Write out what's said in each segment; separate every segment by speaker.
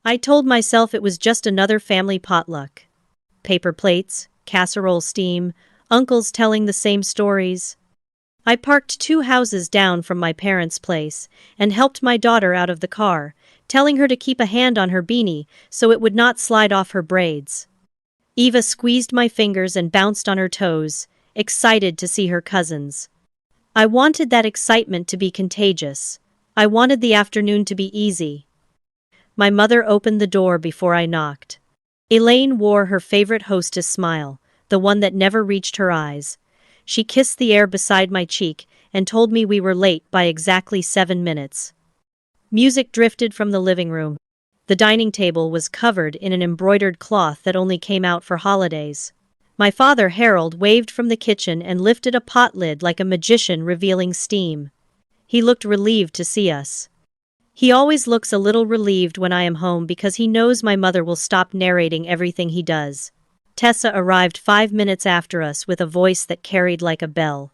Speaker 1: I told myself it was just another family potluck. Paper plates, casserole steam, uncles telling the same stories. I parked 2 houses down from my parents' place and helped my daughter out of the car, telling her to keep a hand on her beanie so it would not slide off her braids. Eva squeezed my fingers and bounced on her toes, excited to see her cousins. I wanted that excitement to be contagious. I wanted the afternoon to be easy. My mother opened the door before I knocked. Elaine wore her favorite hostess smile, the one that never reached her eyes. She kissed the air beside my cheek and told me we were late by exactly 7 minutes. Music drifted from the living room. The dining table was covered in an embroidered cloth that only came out for holidays. My father, Harold, waved from the kitchen and lifted a pot lid like a magician revealing steam. He looked relieved to see us. He always looks a little relieved when I am home because he knows my mother will stop narrating everything he does. Tessa arrived 5 minutes after us with a voice that carried like a bell.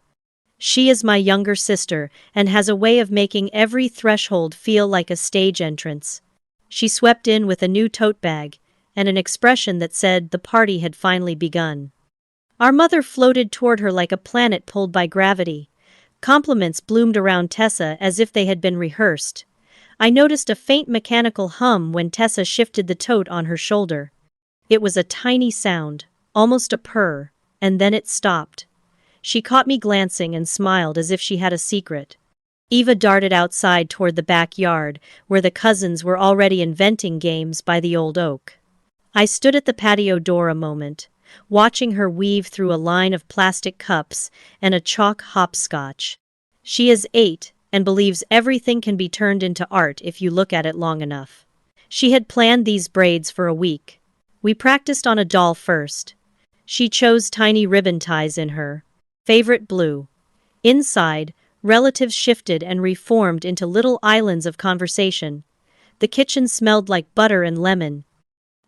Speaker 1: She is my younger sister and has a way of making every threshold feel like a stage entrance. She swept in with a new tote bag and an expression that said the party had finally begun. Our mother floated toward her like a planet pulled by gravity. Compliments bloomed around Tessa as if they had been rehearsed. I noticed a faint mechanical hum when Tessa shifted the tote on her shoulder. It was a tiny sound, almost a purr, and then it stopped. She caught me glancing and smiled as if she had a secret. Eva darted outside toward the backyard, where the cousins were already inventing games by the old oak. I stood at the patio door a moment, watching her weave through a line of plastic cups and a chalk hopscotch. She is 8 and believes everything can be turned into art if you look at it long enough. She had planned these braids for a week. We practiced on a doll first. She chose tiny ribbon ties in her favorite blue. Inside, relatives shifted and reformed into little islands of conversation. The kitchen smelled like butter and lemon.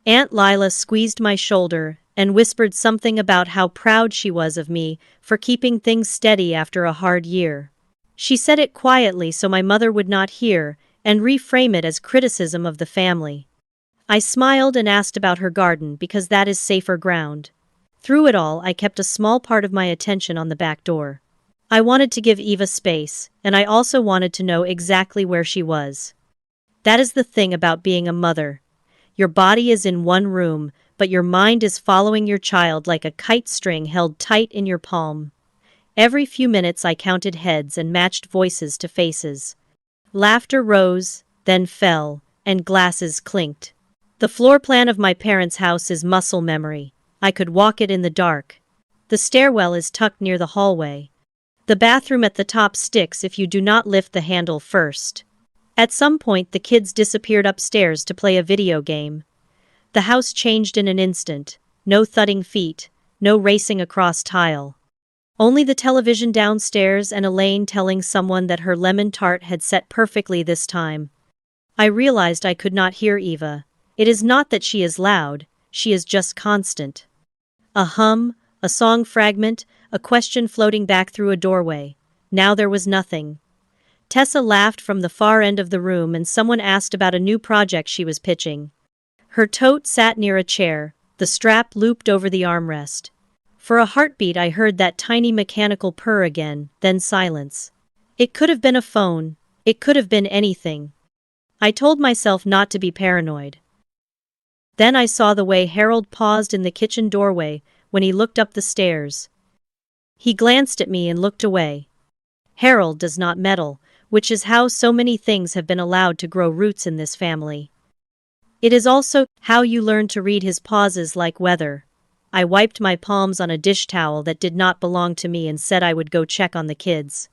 Speaker 1: Aunt Lila squeezed my shoulder and whispered something about how proud she was of me for keeping things steady after a hard year. She said it quietly so my mother would not hear and reframe it as criticism of the family. I smiled and asked about her garden because that is safer ground. Through it all, I kept a small part of my attention on the back door. I wanted to give Eva space, and I also wanted to know exactly where she was. That is the thing about being a mother. Your body is in one room, but your mind is following your child like a kite string held tight in your palm. Every few minutes I counted heads and matched voices to faces. Laughter rose, then fell, and glasses clinked. The floor plan of my parents' house is muscle memory. I could walk it in the dark. The stairwell is tucked near the hallway. The bathroom at the top sticks if you do not lift the handle first. At some point the kids disappeared upstairs to play a video game. The house changed in an instant. No thudding feet, no racing across tile. Only the television downstairs and Elaine telling someone that her lemon tart had set perfectly this time. I realized I could not hear Eva. It is not that she is loud, she is just constant. A hum, a song fragment, a question floating back through a doorway. Now there was nothing. Tessa laughed from the far end of the room and someone asked about a new project she was pitching. Her tote sat near a chair, the strap looped over the armrest. For a heartbeat I heard that tiny mechanical purr again, then silence. It could have been a phone, it could have been anything. I told myself not to be paranoid. Then I saw the way Harold paused in the kitchen doorway when he looked up the stairs. He glanced at me and looked away. Harold does not meddle, which is how so many things have been allowed to grow roots in this family. It is also how you learn to read his pauses like weather. I wiped my palms on a dish towel that did not belong to me and said I would go check on the kids.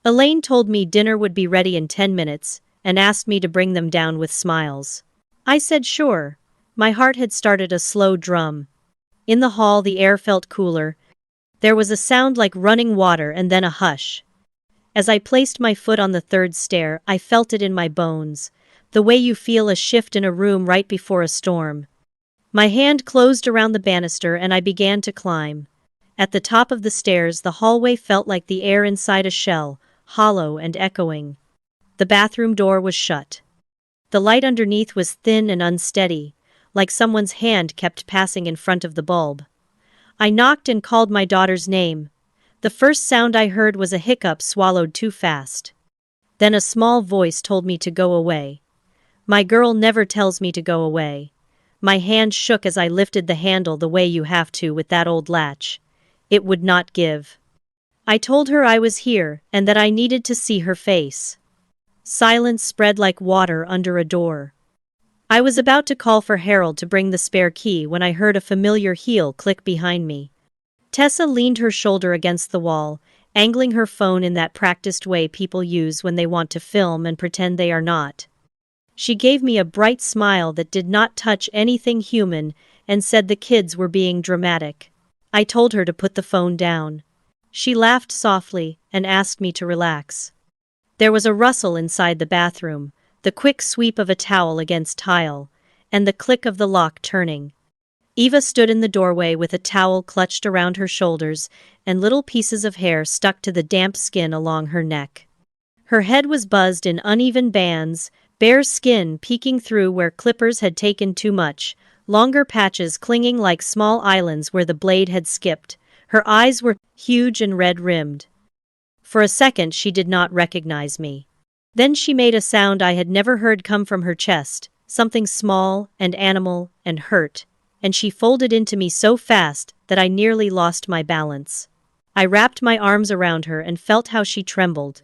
Speaker 1: Elaine told me dinner would be ready in 10 minutes and asked me to bring them down with smiles. I said sure. My heart had started a slow drum. In the hall the air felt cooler. There was a sound like running water and then a hush. As I placed my foot on the 3rd stair, I felt it in my bones, the way you feel a shift in a room right before a storm. My hand closed around the banister and I began to climb. At the top of the stairs the hallway felt like the air inside a shell, hollow and echoing. The bathroom door was shut. The light underneath was thin and unsteady, like someone's hand kept passing in front of the bulb. I knocked and called my daughter's name. The first sound I heard was a hiccup swallowed too fast. Then a small voice told me to go away. My girl never tells me to go away. My hand shook as I lifted the handle the way you have to with that old latch. It would not give. I told her I was here and that I needed to see her face. Silence spread like water under a door. I was about to call for Harold to bring the spare key when I heard a familiar heel click behind me. Tessa leaned her shoulder against the wall, angling her phone in that practiced way people use when they want to film and pretend they are not. She gave me a bright smile that did not touch anything human and said the kids were being dramatic. I told her to put the phone down. She laughed softly and asked me to relax. There was a rustle inside the bathroom, the quick sweep of a towel against tile, and the click of the lock turning. Eva stood in the doorway with a towel clutched around her shoulders and little pieces of hair stuck to the damp skin along her neck. Her head was buzzed in uneven bands, bare skin peeking through where clippers had taken too much, longer patches clinging like small islands where the blade had skipped. Her eyes were huge and red-rimmed. For a second she did not recognize me. Then she made a sound I had never heard come from her chest, something small and animal and hurt, and she folded into me so fast that I nearly lost my balance. I wrapped my arms around her and felt how she trembled.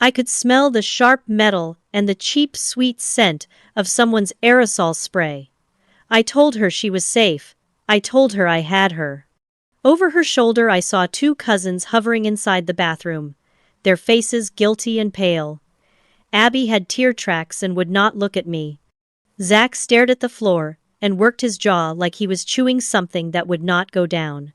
Speaker 1: I could smell the sharp metal and the cheap sweet scent of someone's aerosol spray. I told her she was safe. I told her I had her. Over her shoulder I saw two cousins hovering inside the bathroom, their faces guilty and pale. Abby had tear tracks and would not look at me. Zach stared at the floor and worked his jaw like he was chewing something that would not go down.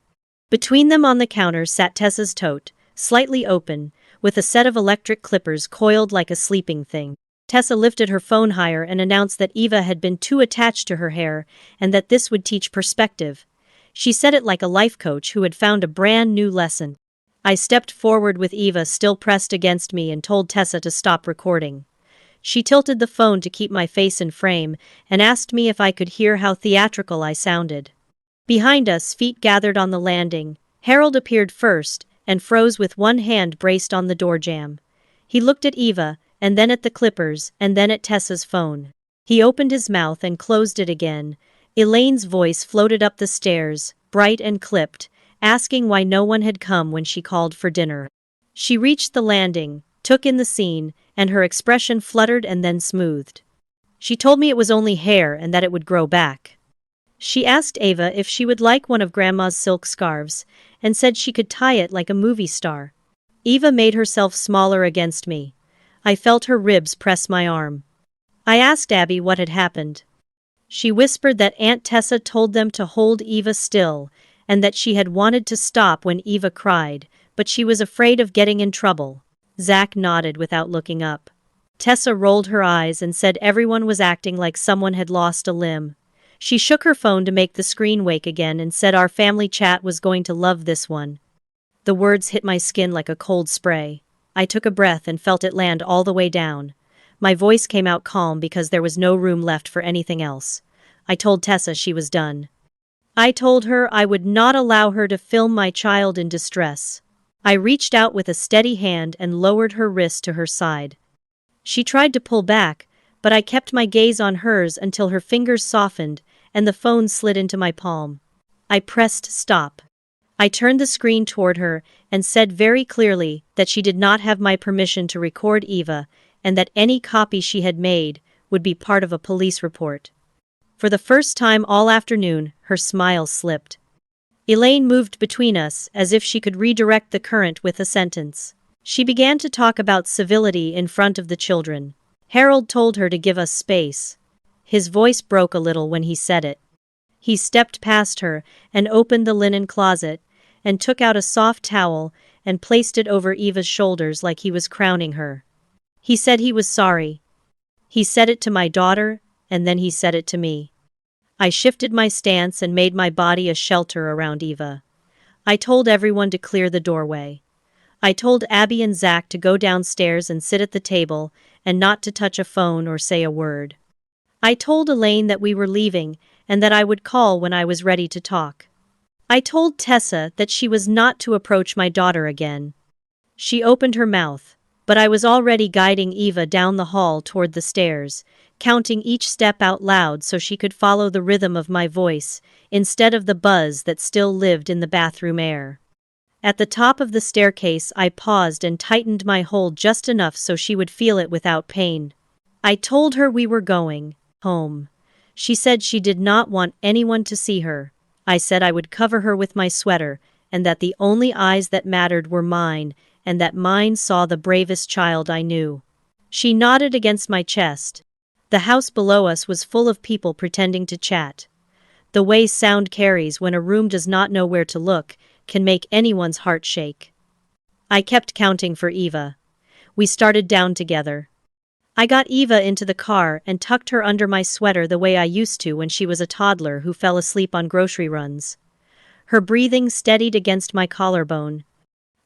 Speaker 1: Between them on the counter sat Tessa's tote, slightly open, with a set of electric clippers coiled like a sleeping thing. Tessa lifted her phone higher and announced that Eva had been too attached to her hair and that this would teach perspective. She said it like a life coach who had found a brand new lesson. I stepped forward with Eva still pressed against me and told Tessa to stop recording. She tilted the phone to keep my face in frame and asked me if I could hear how theatrical I sounded. Behind us, feet gathered on the landing. Harold appeared first and froze with one hand braced on the door jamb. He looked at Eva, and then at the clippers, and then at Tessa's phone. He opened his mouth and closed it again. Elaine's voice floated up the stairs, bright and clipped, asking why no one had come when she called for dinner. She reached the landing, took in the scene, and her expression fluttered and then smoothed. She told me it was only hair and that it would grow back. She asked Eva if she would like one of Grandma's silk scarves, and said she could tie it like a movie star. Eva made herself smaller against me. I felt her ribs press my arm. I asked Abby what had happened. She whispered that Aunt Tessa told them to hold Eva still, and that she had wanted to stop when Eva cried, but she was afraid of getting in trouble. Zach nodded without looking up. Tessa rolled her eyes and said everyone was acting like someone had lost a limb. She shook her phone to make the screen wake again and said our family chat was going to love this one. The words hit my skin like a cold spray. I took a breath and felt it land all the way down. My voice came out calm because there was no room left for anything else. I told Tessa she was done. I told her I would not allow her to film my child in distress. I reached out with a steady hand and lowered her wrist to her side. She tried to pull back, but I kept my gaze on hers until her fingers softened and the phone slid into my palm. I pressed stop. I turned the screen toward her and said very clearly that she did not have my permission to record Eva and that any copy she had made would be part of a police report. For the first time all afternoon, her smile slipped. Elaine moved between us as if she could redirect the current with a sentence. She began to talk about civility in front of the children. Harold told her to give us space. His voice broke a little when he said it. He stepped past her and opened the linen closet and took out a soft towel and placed it over Eva's shoulders like he was crowning her. He said he was sorry. He said it to my daughter, and then he said it to me. I shifted my stance and made my body a shelter around Eva. I told everyone to clear the doorway. I told Abby and Zach to go downstairs and sit at the table and not to touch a phone or say a word. I told Elaine that we were leaving and that I would call when I was ready to talk. I told Tessa that she was not to approach my daughter again. She opened her mouth, but I was already guiding Eva down the hall toward the stairs, counting each step out loud so she could follow the rhythm of my voice, instead of the buzz that still lived in the bathroom air. At the top of the staircase I paused and tightened my hold just enough so she would feel it without pain. I told her we were going home. She said she did not want anyone to see her. I said I would cover her with my sweater, and that the only eyes that mattered were mine, and that mine saw the bravest child I knew. She nodded against my chest. The house below us was full of people pretending to chat. The way sound carries when a room does not know where to look can make anyone's heart shake. I kept counting for Eva. We started down together. I got Eva into the car and tucked her under my sweater the way I used to when she was a toddler who fell asleep on grocery runs. Her breathing steadied against my collarbone.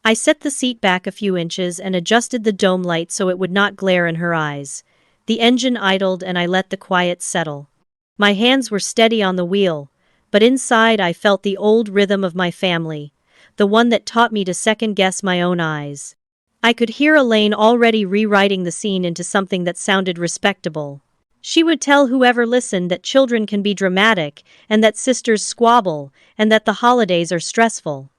Speaker 1: I set the seat back a few inches and adjusted the dome light so it would not glare in her eyes. The engine idled and I let the quiet settle. My hands were steady on the wheel, but inside I felt the old rhythm of my family, the one that taught me to second-guess my own eyes. I could hear Elaine already rewriting the scene into something that sounded respectable. She would tell whoever listened that children can be dramatic, and that sisters squabble, and that the holidays are stressful.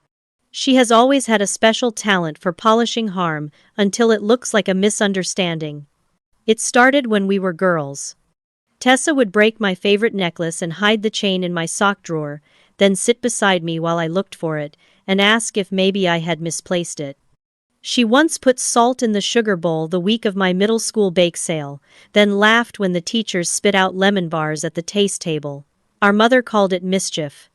Speaker 1: She has always had a special talent for polishing harm until it looks like a misunderstanding. It started when we were girls. Tessa would break my favorite necklace and hide the chain in my sock drawer, then sit beside me while I looked for it, and ask if maybe I had misplaced it. She once put salt in the sugar bowl the week of my middle school bake sale, then laughed when the teachers spit out lemon bars at the taste table. Our mother called it mischief.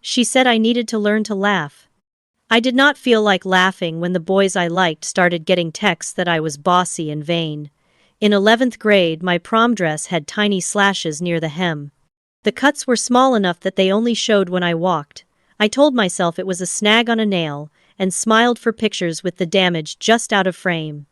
Speaker 1: She said I needed to learn to laugh. I did not feel like laughing when the boys I liked started getting texts that I was bossy and vain. In 11th grade, my prom dress had tiny slashes near the hem. The cuts were small enough that they only showed when I walked. I told myself it was a snag on a nail, and smiled for pictures with the damage just out of frame.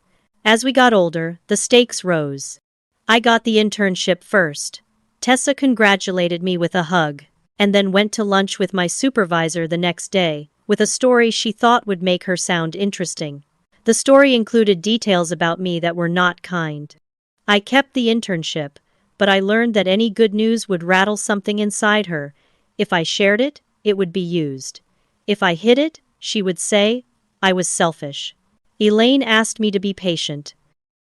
Speaker 1: As we got older, the stakes rose. I got the internship first. Tessa congratulated me with a hug, and then went to lunch with my supervisor the next day, with a story she thought would make her sound interesting. The story included details about me that were not kind. I kept the internship, but I learned that any good news would rattle something inside her. If I shared it, it would be used. If I hid it, she would say, I was selfish. Elaine asked me to be patient.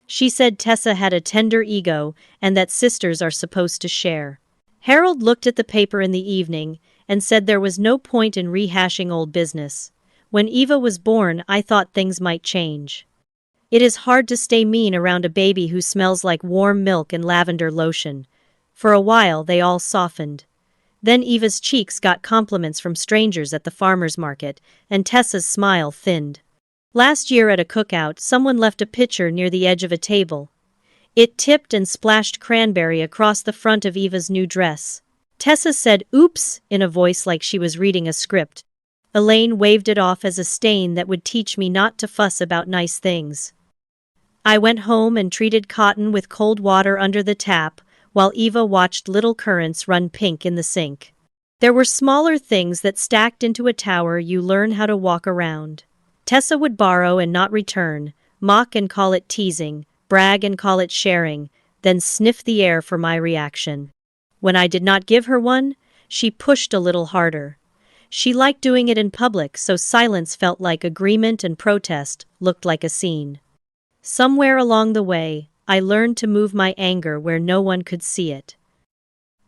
Speaker 1: She said Tessa had a tender ego and that sisters are supposed to share. Harold looked at the paper in the evening and said there was no point in rehashing old business. When Eva was born, I thought things might change. It is hard to stay mean around a baby who smells like warm milk and lavender lotion. For a while they all softened. Then Eva's cheeks got compliments from strangers at the farmer's market, and Tessa's smile thinned. Last year at a cookout, someone left a pitcher near the edge of a table. It tipped and splashed cranberry across the front of Eva's new dress. Tessa said, "Oops," in a voice like she was reading a script. Elaine waved it off as a stain that would teach me not to fuss about nice things. I went home and treated cotton with cold water under the tap, while Eva watched little currants run pink in the sink. There were smaller things that stacked into a tower you learn how to walk around. Tessa would borrow and not return, mock and call it teasing, brag and call it sharing, then sniff the air for my reaction. When I did not give her one, she pushed a little harder. She liked doing it in public, so silence felt like agreement and protest looked like a scene. Somewhere along the way, I learned to move my anger where no one could see it.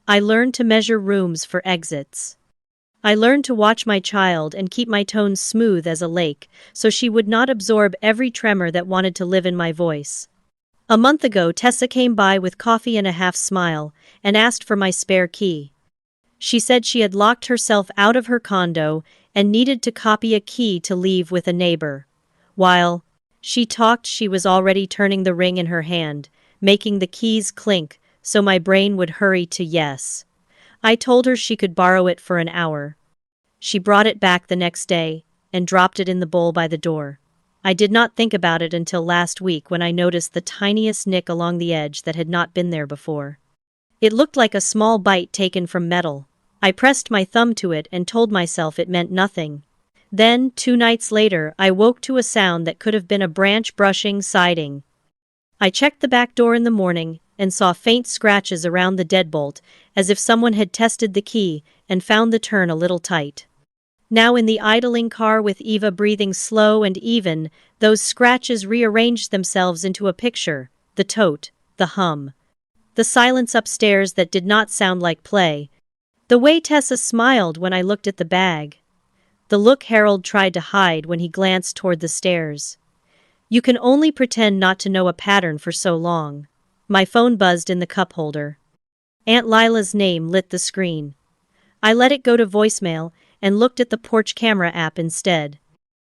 Speaker 1: I learned to measure rooms for exits. I learned to watch my child and keep my tone smooth as a lake, so she would not absorb every tremor that wanted to live in my voice. A month ago, Tessa came by with coffee and a half smile, and asked for my spare key. She said she had locked herself out of her condo and needed to copy a key to leave with a neighbor. While she talked, she was already turning the ring in her hand, making the keys clink, so my brain would hurry to yes. I told her she could borrow it for an hour. She brought it back the next day and dropped it in the bowl by the door. I did not think about it until last week when I noticed the tiniest nick along the edge that had not been there before. It looked like a small bite taken from metal. I pressed my thumb to it and told myself it meant nothing. Then, 2 nights later, I woke to a sound that could have been a branch brushing siding. I checked the back door in the morning and saw faint scratches around the deadbolt, as if someone had tested the key and found the turn a little tight. Now in the idling car with Eva breathing slow and even, those scratches rearranged themselves into a picture: the tote, the hum, the silence upstairs that did not sound like play, the way Tessa smiled when I looked at the bag, the look Harold tried to hide when he glanced toward the stairs. You can only pretend not to know a pattern for so long. My phone buzzed in the cup holder. Aunt Lila's name lit the screen. I let it go to voicemail and looked at the porch camera app instead.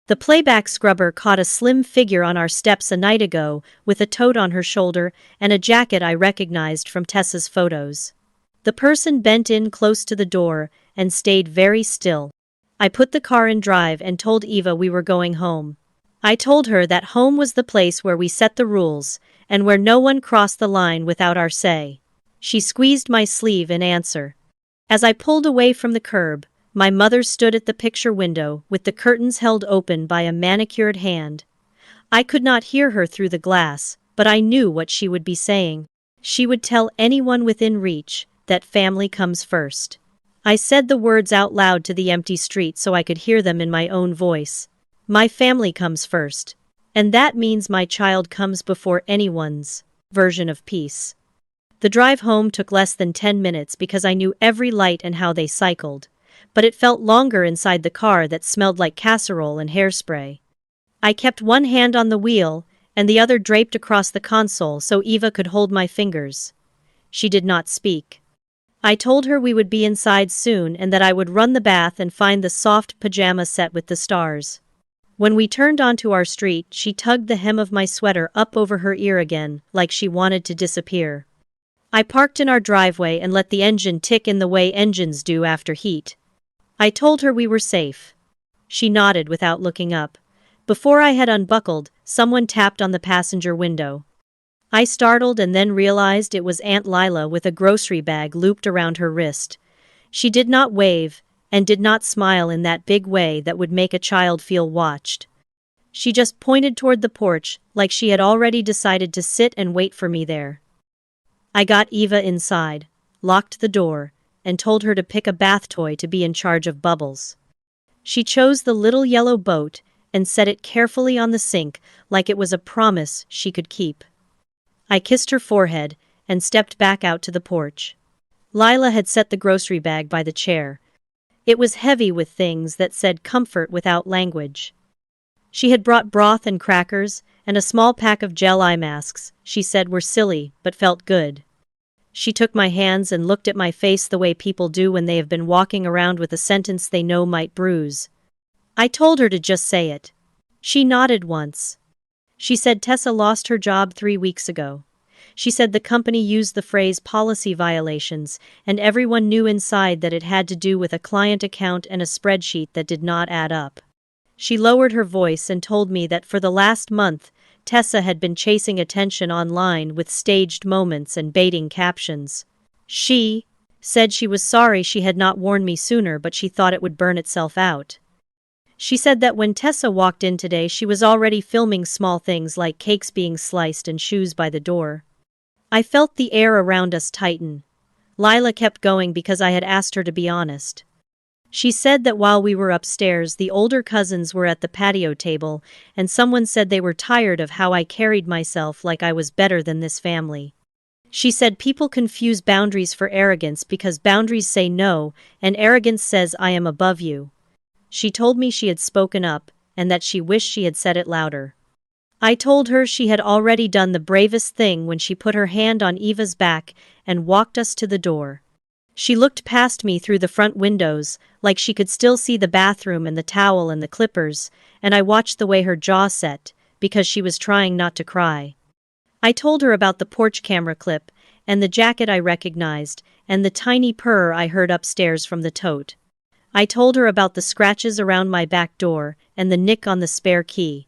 Speaker 1: The playback scrubber caught a slim figure on our steps a night ago, with a tote on her shoulder and a jacket I recognized from Tessa's photos. The person bent in close to the door and stayed very still. I put the car in drive and told Eva we were going home. I told her that home was the place where we set the rules, and where no one crossed the line without our say. She squeezed my sleeve in answer. As I pulled away from the curb, my mother stood at the picture window with the curtains held open by a manicured hand. I could not hear her through the glass, but I knew what she would be saying. She would tell anyone within reach that family comes first. I said the words out loud to the empty street so I could hear them in my own voice. My family comes first. And that means my child comes before anyone's version of peace. The drive home took less than 10 minutes because I knew every light and how they cycled, but it felt longer inside the car that smelled like casserole and hairspray. I kept one hand on the wheel and the other draped across the console so Eva could hold my fingers. She did not speak. I told her we would be inside soon and that I would run the bath and find the soft pajama set with the stars. When we turned onto our street, she tugged the hem of my sweater up over her ear again, like she wanted to disappear. I parked in our driveway and let the engine tick in the way engines do after heat. I told her we were safe. She nodded without looking up. Before I had unbuckled, someone tapped on the passenger window. I startled and then realized it was Aunt Lila with a grocery bag looped around her wrist. She did not wave, and did not smile in that big way that would make a child feel watched. She just pointed toward the porch, like she had already decided to sit and wait for me there. I got Eva inside, locked the door, and told her to pick a bath toy to be in charge of Bubbles. She chose the little yellow boat and set it carefully on the sink like it was a promise she could keep. I kissed her forehead and stepped back out to the porch. Lila had set the grocery bag by the chair. It was heavy with things that said comfort without language. She had brought broth and crackers, and a small pack of gel eye masks she said were silly but felt good. She took my hands and looked at my face the way people do when they have been walking around with a sentence they know might bruise. I told her to just say it. She nodded once. She said Tessa lost her job 3 weeks ago. She said the company used the phrase policy violations, and everyone knew inside that it had to do with a client account and a spreadsheet that did not add up. She lowered her voice and told me that for the last month, Tessa had been chasing attention online with staged moments and baiting captions. She said she was sorry she had not warned me sooner, but she thought it would burn itself out. She said that when Tessa walked in today, she was already filming small things like cakes being sliced and shoes by the door. I felt the air around us tighten. Lila kept going because I had asked her to be honest. She said that while we were upstairs, the older cousins were at the patio table, and someone said they were tired of how I carried myself like I was better than this family. She said people confuse boundaries for arrogance because boundaries say no, and arrogance says I am above you. She told me she had spoken up, and that she wished she had said it louder. I told her she had already done the bravest thing when she put her hand on Eva's back and walked us to the door. She looked past me through the front windows, like she could still see the bathroom and the towel and the clippers, and I watched the way her jaw set, because she was trying not to cry. I told her about the porch camera clip, and the jacket I recognized, and the tiny purr I heard upstairs from the tote. I told her about the scratches around my back door, and the nick on the spare key.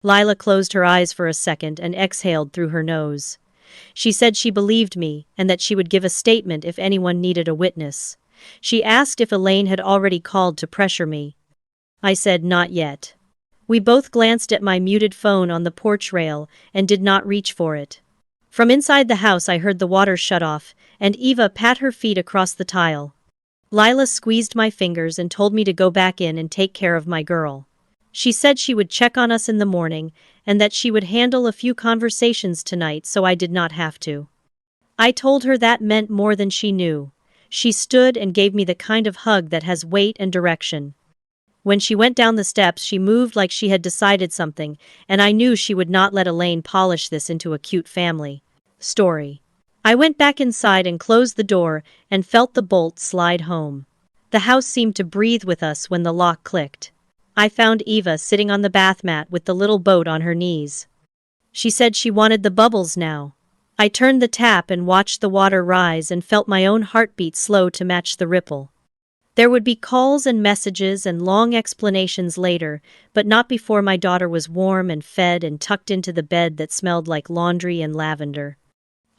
Speaker 1: Lila closed her eyes for a second and exhaled through her nose. She said she believed me and that she would give a statement if anyone needed a witness. She asked if Elaine had already called to pressure me. I said not yet. We both glanced at my muted phone on the porch rail and did not reach for it. From inside the house I heard the water shut off, and Eva pat her feet across the tile. Lila squeezed my fingers and told me to go back in and take care of my girl. She said she would check on us in the morning, and that she would handle a few conversations tonight so I did not have to. I told her that meant more than she knew. She stood and gave me the kind of hug that has weight and direction. When she went down the steps she moved like she had decided something, and I knew she would not let Elaine polish this into a cute family story. I went back inside and closed the door and felt the bolt slide home. The house seemed to breathe with us when the lock clicked. I found Eva sitting on the bath mat with the little boat on her knees. She said she wanted the bubbles now. I turned the tap and watched the water rise and felt my own heartbeat slow to match the ripple. There would be calls and messages and long explanations later, but not before my daughter was warm and fed and tucked into the bed that smelled like laundry and lavender.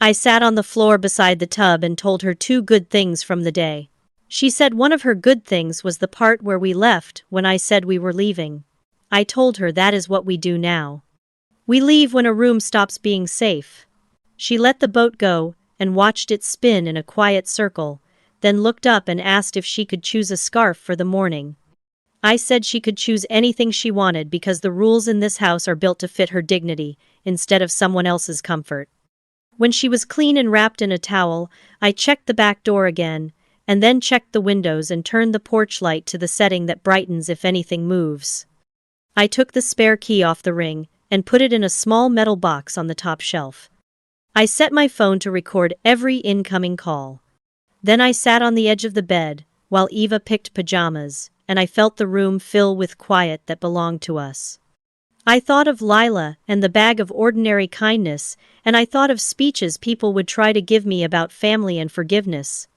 Speaker 1: I sat on the floor beside the tub and told her 2 good things from the day. She said one of her good things was the part where we left when I said we were leaving. I told her that is what we do now. We leave when a room stops being safe. She let the boat go and watched it spin in a quiet circle, then looked up and asked if she could choose a scarf for the morning. I said she could choose anything she wanted because the rules in this house are built to fit her dignity, instead of someone else's comfort. When she was clean and wrapped in a towel, I checked the back door again, and then checked the windows and turned the porch light to the setting that brightens if anything moves. I took the spare key off the ring and put it in a small metal box on the top shelf. I set my phone to record every incoming call. Then I sat on the edge of the bed, while Eva picked pajamas, and I felt the room fill with quiet that belonged to us. I thought of Lila and the bag of ordinary kindness, and I thought of speeches people would try to give me about family and forgiveness.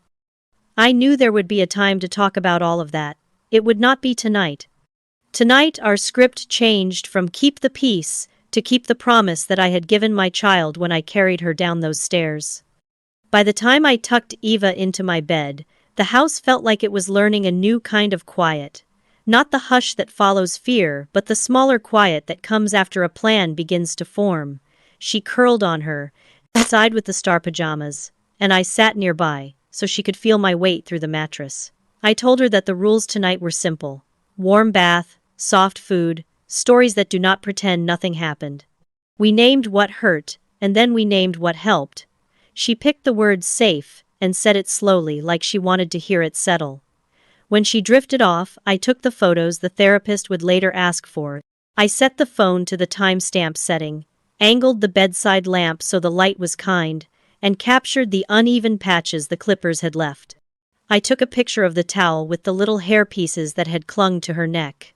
Speaker 1: I knew there would be a time to talk about all of that. It would not be tonight. Tonight our script changed from keep the peace to keep the promise that I had given my child when I carried her down those stairs. By the time I tucked Eva into my bed, the house felt like it was learning a new kind of quiet. Not the hush that follows fear, but the smaller quiet that comes after a plan begins to form. She curled on her side with the star pajamas, and I sat nearby, so she could feel my weight through the mattress. I told her that the rules tonight were simple. Warm bath, soft food, stories that do not pretend nothing happened. We named what hurt, and then we named what helped. She picked the word safe and said it slowly like she wanted to hear it settle. When she drifted off, I took the photos the therapist would later ask for. I set the phone to the timestamp setting, angled the bedside lamp so the light was kind, and captured the uneven patches the clippers had left. I took a picture of the towel with the little hair pieces that had clung to her neck.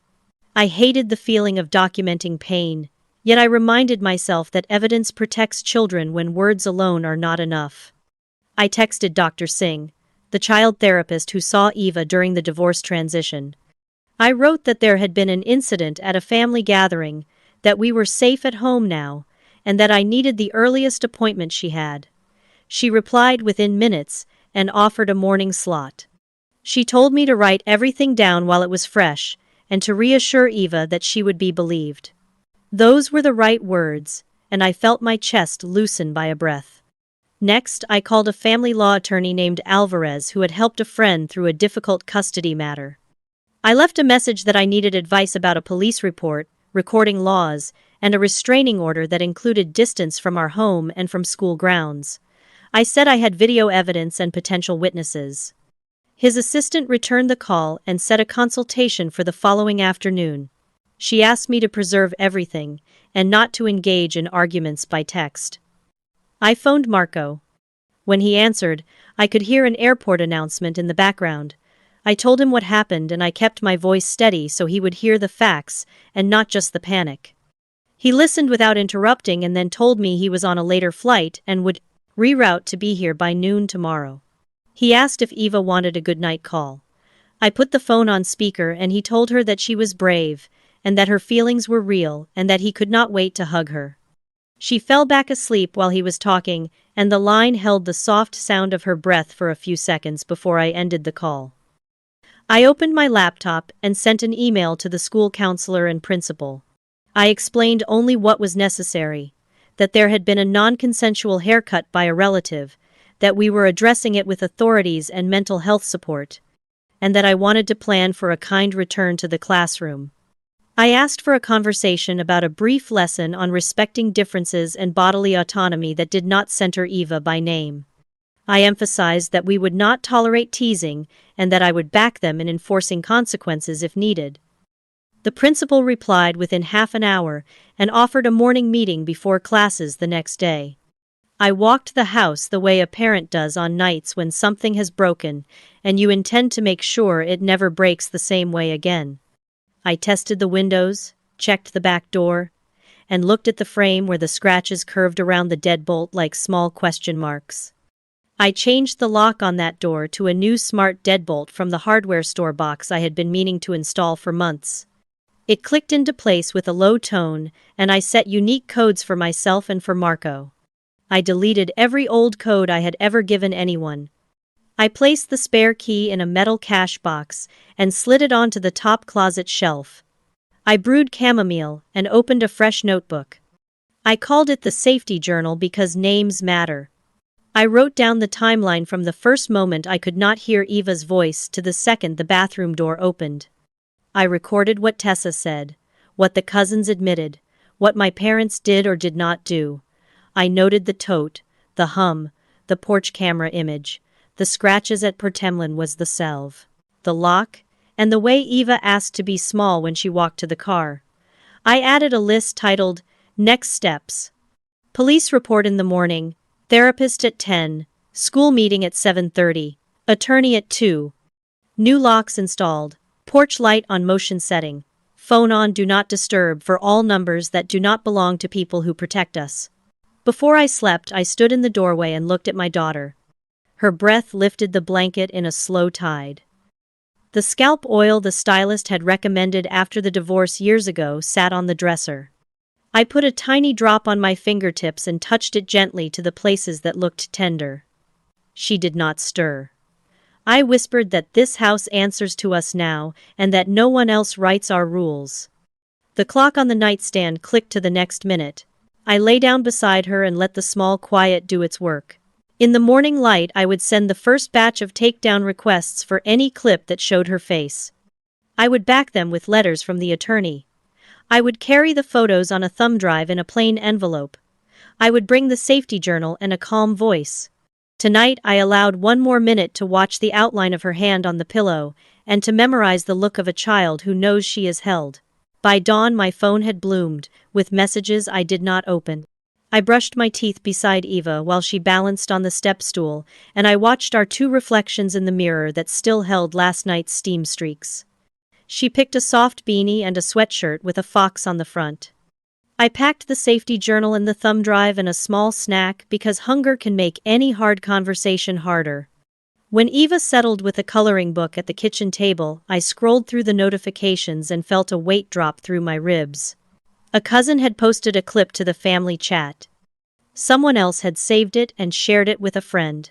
Speaker 1: I hated the feeling of documenting pain, yet I reminded myself that evidence protects children when words alone are not enough. I texted Dr. Singh, the child therapist who saw Eva during the divorce transition. I wrote that there had been an incident at a family gathering, that we were safe at home now, and that I needed the earliest appointment she had. She replied within minutes and offered a morning slot. She told me to write everything down while it was fresh, and to reassure Eva that she would be believed. Those were the right words, and I felt my chest loosen by a breath. Next, I called a family law attorney named Alvarez who had helped a friend through a difficult custody matter. I left a message that I needed advice about a police report, recording laws, and a restraining order that included distance from our home and from school grounds. I said I had video evidence and potential witnesses. His assistant returned the call and set a consultation for the following afternoon. She asked me to preserve everything, and not to engage in arguments by text. I phoned Marco. When he answered, I could hear an airport announcement in the background. I told him what happened and I kept my voice steady so he would hear the facts and not just the panic. He listened without interrupting and then told me he was on a later flight and would reroute to be here by noon tomorrow. He asked if Eva wanted a goodnight call. I put the phone on speaker and he told her that she was brave, and that her feelings were real and that he could not wait to hug her. She fell back asleep while he was talking, and the line held the soft sound of her breath for a few seconds before I ended the call. I opened my laptop and sent an email to the school counselor and principal. I explained only what was necessary, that there had been a non-consensual haircut by a relative, that we were addressing it with authorities and mental health support, and that I wanted to plan for a kind return to the classroom. I asked for a conversation about a brief lesson on respecting differences and bodily autonomy that did not center Eva by name. I emphasized that we would not tolerate teasing and that I would back them in enforcing consequences if needed. The principal replied within half an hour and offered a morning meeting before classes the next day. I walked the house the way a parent does on nights when something has broken and you intend to make sure it never breaks the same way again. I tested the windows, checked the back door, and looked at the frame where the scratches curved around the deadbolt like small question marks. I changed the lock on that door to a new smart deadbolt from the hardware store box I had been meaning to install for months. It clicked into place with a low tone, and I set unique codes for myself and for Marco. I deleted every old code I had ever given anyone. I placed the spare key in a metal cash box and slid it onto the top closet shelf. I brewed chamomile and opened a fresh notebook. I called it the safety journal because names matter. I wrote down the timeline from the first moment I could not hear Eva's voice to the second the bathroom door opened. I recorded what Tessa said, what the cousins admitted, what my parents did or did not do. I noted the tote, the hum, the porch camera image. The scratches at Pertemlin was the salve, the lock, and the way Eva asked to be small when she walked to the car. I added a list titled, Next Steps. Police report in the morning, therapist at 10, school meeting at 7:30, attorney at 2. New locks installed, porch light on motion setting, phone on do not disturb for all numbers that do not belong to people who protect us. Before I slept, I stood in the doorway and looked at my daughter. Her breath lifted the blanket in a slow tide. The scalp oil the stylist had recommended after the divorce years ago sat on the dresser. I put a tiny drop on my fingertips and touched it gently to the places that looked tender. She did not stir. I whispered that this house answers to us now and that no one else writes our rules. The clock on the nightstand clicked to the next minute. I lay down beside her and let the small quiet do its work. In the morning light, I would send the first batch of takedown requests for any clip that showed her face. I would back them with letters from the attorney. I would carry the photos on a thumb drive in a plain envelope. I would bring the safety journal and a calm voice. Tonight, I allowed one more minute to watch the outline of her hand on the pillow and to memorize the look of a child who knows she is held. By dawn, my phone had bloomed, with messages I did not open. I brushed my teeth beside Eva while she balanced on the step stool, and I watched our two reflections in the mirror that still held last night's steam streaks. She picked a soft beanie and a sweatshirt with a fox on the front. I packed the safety journal in the thumb drive and a small snack because hunger can make any hard conversation harder. When Eva settled with a coloring book at the kitchen table, I scrolled through the notifications and felt a weight drop through my ribs. A cousin had posted a clip to the family chat. Someone else had saved it and shared it with a friend.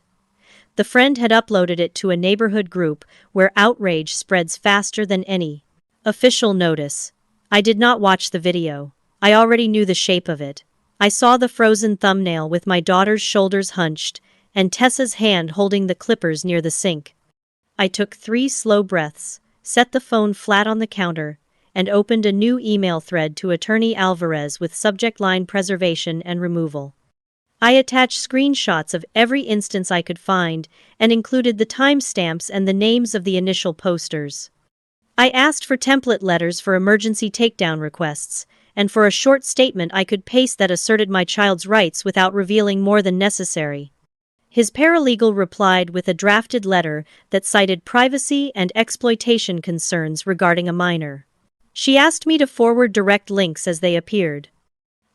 Speaker 1: The friend had uploaded it to a neighborhood group where outrage spreads faster than any official notice. I did not watch the video. I already knew the shape of it. I saw the frozen thumbnail with my daughter's shoulders hunched and Tessa's hand holding the clippers near the sink. I took 3 slow breaths, set the phone flat on the counter, and opened a new email thread to Attorney Alvarez with subject line preservation and removal. I attached screenshots of every instance I could find and included the timestamps and the names of the initial posters. I asked for template letters for emergency takedown requests, and for a short statement I could paste that asserted my child's rights without revealing more than necessary. His paralegal replied with a drafted letter that cited privacy and exploitation concerns regarding a minor. She asked me to forward direct links as they appeared.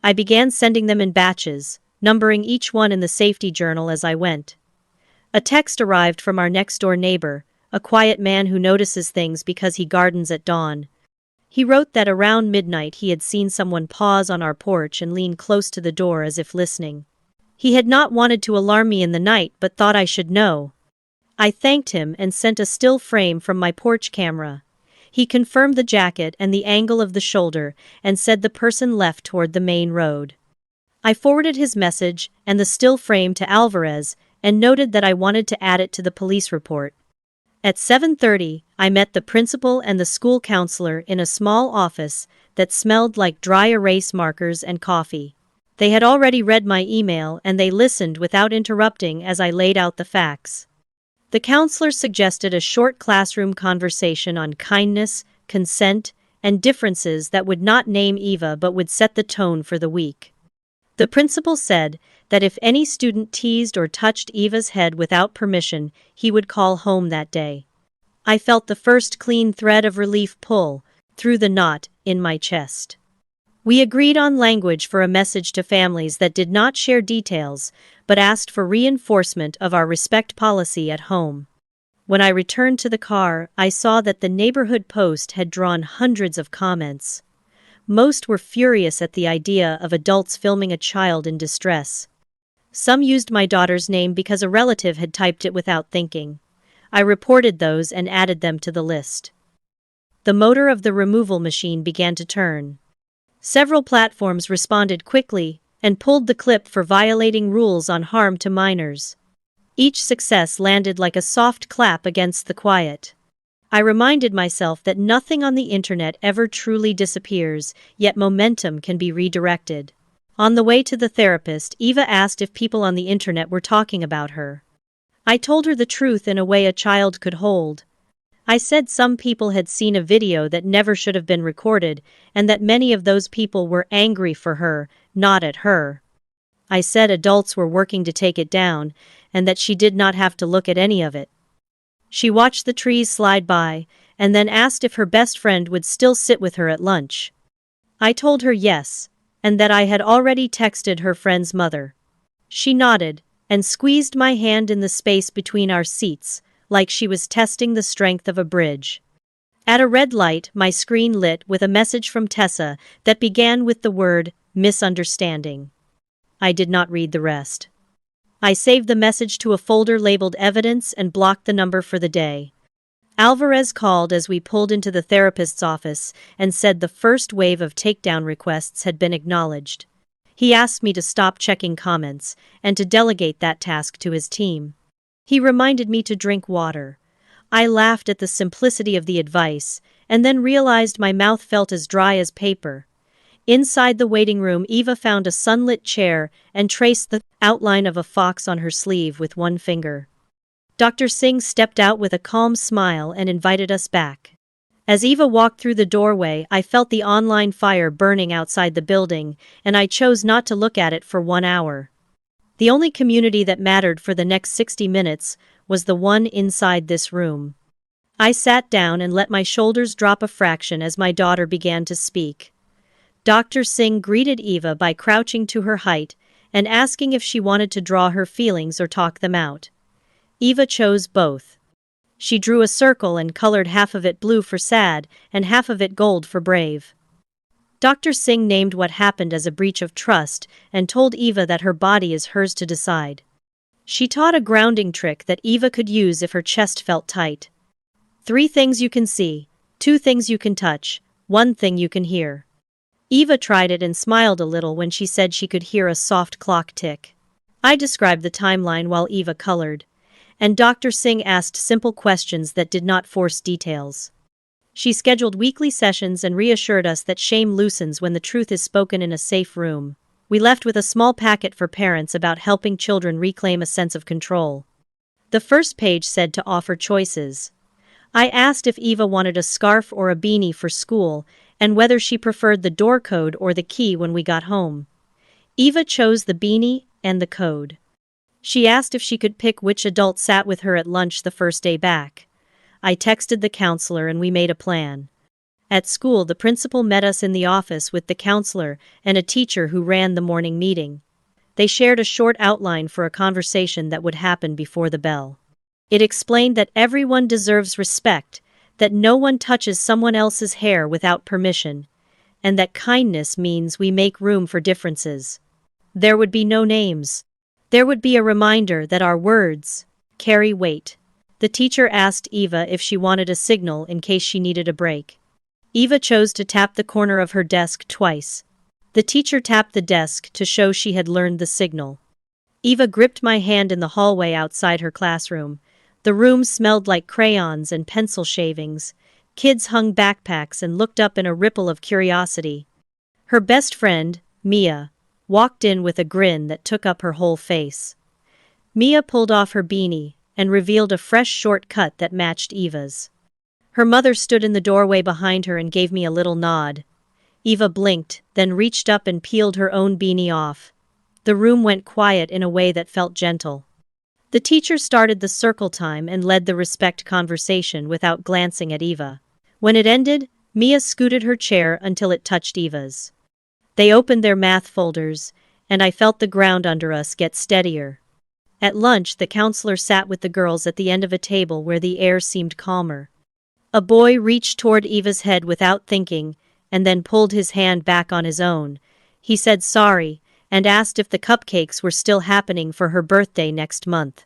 Speaker 1: I began sending them in batches, numbering each one in the safety journal as I went. A text arrived from our next-door neighbor, a quiet man who notices things because he gardens at dawn. He wrote that around midnight he had seen someone pause on our porch and lean close to the door as if listening. He had not wanted to alarm me in the night but thought I should know. I thanked him and sent a still frame from my porch camera. He confirmed the jacket and the angle of the shoulder and said the person left toward the main road. I forwarded his message and the still frame to Alvarez and noted that I wanted to add it to the police report. At 7:30, I met the principal and the school counselor in a small office that smelled like dry erase markers and coffee. They had already read my email and they listened without interrupting as I laid out the facts. The counselor suggested a short classroom conversation on kindness, consent, and differences that would not name Eva but would set the tone for the week. The principal said that if any student teased or touched Eva's head without permission, he would call home that day. I felt the first clean thread of relief pull through the knot in my chest. We agreed on language for a message to families that did not share details, but asked for reinforcement of our respect policy at home. When I returned to the car, I saw that the neighborhood post had drawn hundreds of comments. Most were furious at the idea of adults filming a child in distress. Some used my daughter's name because a relative had typed it without thinking. I reported those and added them to the list. The motor of the removal machine began to turn. Several platforms responded quickly and pulled the clip for violating rules on harm to minors. Each success landed like a soft clap against the quiet. I reminded myself that nothing on the internet ever truly disappears, yet momentum can be redirected. On the way to the therapist, Eva asked if people on the internet were talking about her. I told her the truth in a way a child could hold. I said some people had seen a video that never should have been recorded, and that many of those people were angry for her, not at her. I said adults were working to take it down, and that she did not have to look at any of it. She watched the trees slide by, and then asked if her best friend would still sit with her at lunch. I told her yes, and that I had already texted her friend's mother. She nodded, and squeezed my hand in the space between our seats, like she was testing the strength of a bridge. At a red light, my screen lit with a message from Tessa that began with the word, misunderstanding. I did not read the rest. I saved the message to a folder labeled evidence and blocked the number for the day. Alvarez called as we pulled into the therapist's office and said the first wave of takedown requests had been acknowledged. He asked me to stop checking comments and to delegate that task to his team. He reminded me to drink water. I laughed at the simplicity of the advice, and then realized my mouth felt as dry as paper. Inside the waiting room, Eva found a sunlit chair and traced the outline of a fox on her sleeve with one finger. Dr. Singh stepped out with a calm smile and invited us back. As Eva walked through the doorway, I felt the online fire burning outside the building, and I chose not to look at it for 1 hour. The only community that mattered for the next 60 minutes was the one inside this room. I sat down and let my shoulders drop a fraction as my daughter began to speak. Dr. Singh greeted Eva by crouching to her height and asking if she wanted to draw her feelings or talk them out. Eva chose both. She drew a circle and colored half of it blue for sad and half of it gold for brave. Dr. Singh named what happened as a breach of trust and told Eva that her body is hers to decide. She taught a grounding trick that Eva could use if her chest felt tight. 3 things you can see, 2 things you can touch, 1 thing you can hear. Eva tried it and smiled a little when she said she could hear a soft clock tick. I described the timeline while Eva colored, and Dr. Singh asked simple questions that did not force details. She scheduled weekly sessions and reassured us that shame loosens when the truth is spoken in a safe room. We left with a small packet for parents about helping children reclaim a sense of control. The first page said to offer choices. I asked if Eva wanted a scarf or a beanie for school, and whether she preferred the door code or the key when we got home. Eva chose the beanie and the code. She asked if she could pick which adult sat with her at lunch the first day back. I texted the counselor and we made a plan. At school, the principal met us in the office with the counselor and a teacher who ran the morning meeting. They shared a short outline for a conversation that would happen before the bell. It explained that everyone deserves respect, that no one touches someone else's hair without permission, and that kindness means we make room for differences. There would be no names. There would be a reminder that our words carry weight. The teacher asked Eva if she wanted a signal in case she needed a break. Eva chose to tap the corner of her desk twice. The teacher tapped the desk to show she had learned the signal. Eva gripped my hand in the hallway outside her classroom. The room smelled like crayons and pencil shavings. Kids hung backpacks and looked up in a ripple of curiosity. Her best friend, Mia, walked in with a grin that took up her whole face. Mia pulled off her beanie and revealed a fresh short cut that matched Eva's. Her mother stood in the doorway behind her and gave me a little nod. Eva blinked, then reached up and peeled her own beanie off. The room went quiet in a way that felt gentle. The teacher started the circle time and led the respect conversation without glancing at Eva. When it ended, Mia scooted her chair until it touched Eva's. They opened their math folders, and I felt the ground under us get steadier. At lunch, the counselor sat with the girls at the end of a table where the air seemed calmer. A boy reached toward Eva's head without thinking, and then pulled his hand back on his own. He said sorry, and asked if the cupcakes were still happening for her birthday next month.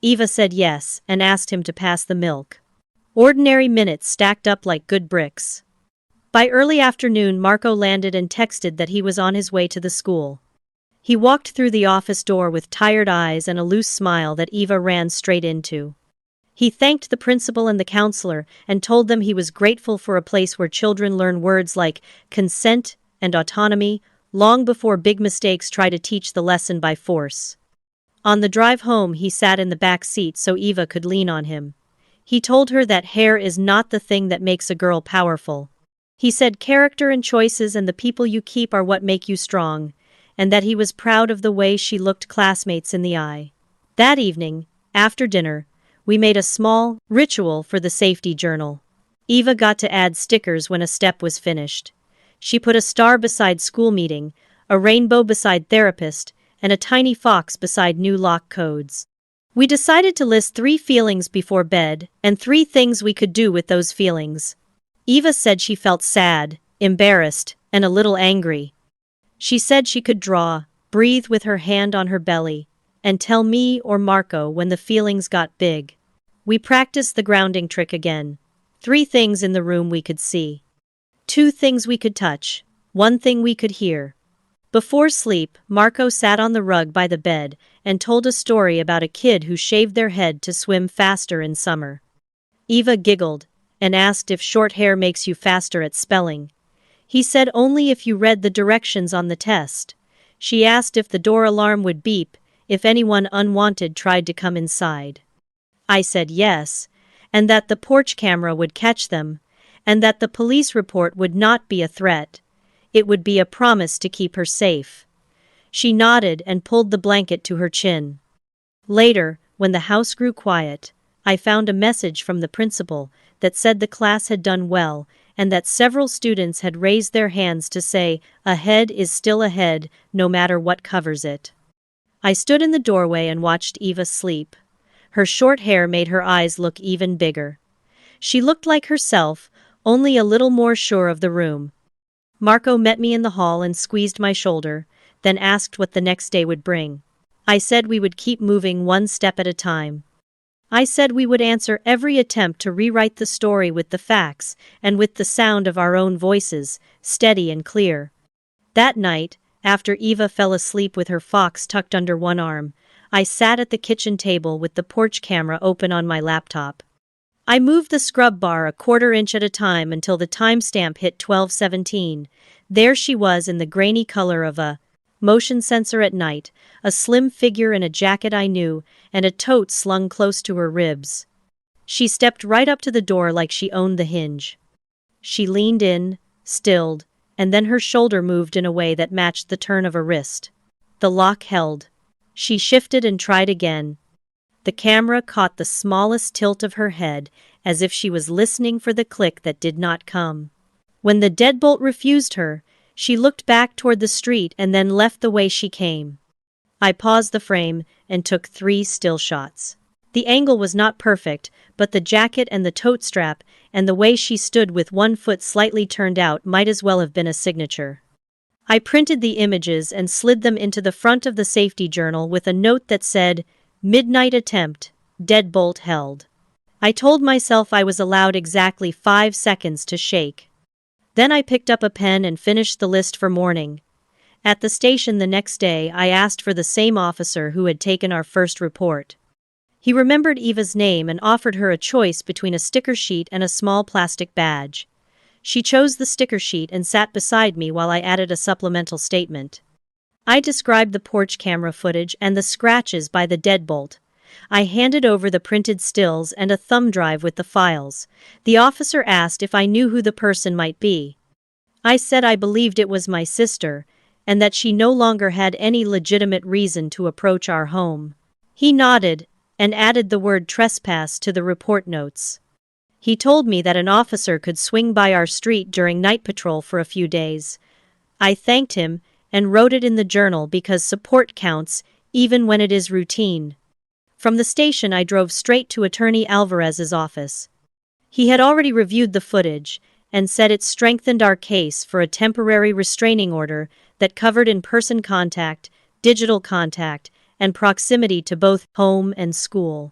Speaker 1: Eva said yes, and asked him to pass the milk. Ordinary minutes stacked up like good bricks. By early afternoon, Marco landed and texted that he was on his way to the school. He walked through the office door with tired eyes and a loose smile that Eva ran straight into. He thanked the principal and the counselor and told them he was grateful for a place where children learn words like consent and autonomy long before big mistakes try to teach the lesson by force. On the drive home, he sat in the back seat so Eva could lean on him. He told her that hair is not the thing that makes a girl powerful. He said character and choices and the people you keep are what make you strong, and that he was proud of the way she looked classmates in the eye. That evening, after dinner, we made a small ritual for the safety journal. Eva got to add stickers when a step was finished. She put a star beside school meeting, a rainbow beside therapist, and a tiny fox beside new lock codes. We decided to list 3 feelings before bed and 3 things we could do with those feelings. Eva said she felt sad, embarrassed, and a little angry. She said she could draw, breathe with her hand on her belly, and tell me or Marco when the feelings got big. We practiced the grounding trick again. 3 things in the room we could see. 2 things we could touch. 1 thing we could hear. Before sleep, Marco sat on the rug by the bed and told a story about a kid who shaved their head to swim faster in summer. Eva giggled and asked if short hair makes you faster at spelling. He said only if you read the directions on the test. She asked if the door alarm would beep if anyone unwanted tried to come inside. I said yes, and that the porch camera would catch them, and that the police report would not be a threat. It would be a promise to keep her safe. She nodded and pulled the blanket to her chin. Later, when the house grew quiet, I found a message from the principal that said the class had done well and that several students had raised their hands to say, "A head is still a head, no matter what covers it." I stood in the doorway and watched Eva sleep. Her short hair made her eyes look even bigger. She looked like herself, only a little more sure of the room. Marco met me in the hall and squeezed my shoulder, then asked what the next day would bring. I said we would keep moving 1 step at a time. I said we would answer every attempt to rewrite the story with the facts and with the sound of our own voices, steady and clear. That night, after Eva fell asleep with her fox tucked under one arm, I sat at the kitchen table with the porch camera open on my laptop. I moved the scrub bar a 1/4 inch at a time until the timestamp hit 12:17. There she was in the grainy color of a motion sensor at night, a slim figure in a jacket I knew, and a tote slung close to her ribs. She stepped right up to the door like she owned the hinge. She leaned in, stilled, and then her shoulder moved in a way that matched the turn of a wrist. The lock held. She shifted and tried again. The camera caught the smallest tilt of her head, as if she was listening for the click that did not come. When the deadbolt refused her, she looked back toward the street and then left the way she came. I paused the frame and took 3 still shots. The angle was not perfect, but the jacket and the tote strap, and the way she stood with one foot slightly turned out might as well have been a signature. I printed the images and slid them into the front of the safety journal with a note that said, "Midnight attempt, deadbolt held." I told myself I was allowed exactly 5 seconds to shake. Then I picked up a pen and finished the list for morning. At the station the next day, I asked for the same officer who had taken our first report. He remembered Eva's name and offered her a choice between a sticker sheet and a small plastic badge. She chose the sticker sheet and sat beside me while I added a supplemental statement. I described the porch camera footage and the scratches by the deadbolt. I handed over the printed stills and a thumb drive with the files. The officer asked if I knew who the person might be. I said I believed it was my sister, and that she no longer had any legitimate reason to approach our home. He nodded and added the word trespass to the report notes. He told me that an officer could swing by our street during night patrol for a few days. I thanked him and wrote it in the journal because support counts, even when it is routine. From the station I drove straight to Attorney Alvarez's office. He had already reviewed the footage and said it strengthened our case for a temporary restraining order that covered in-person contact, digital contact, and proximity to both home and school.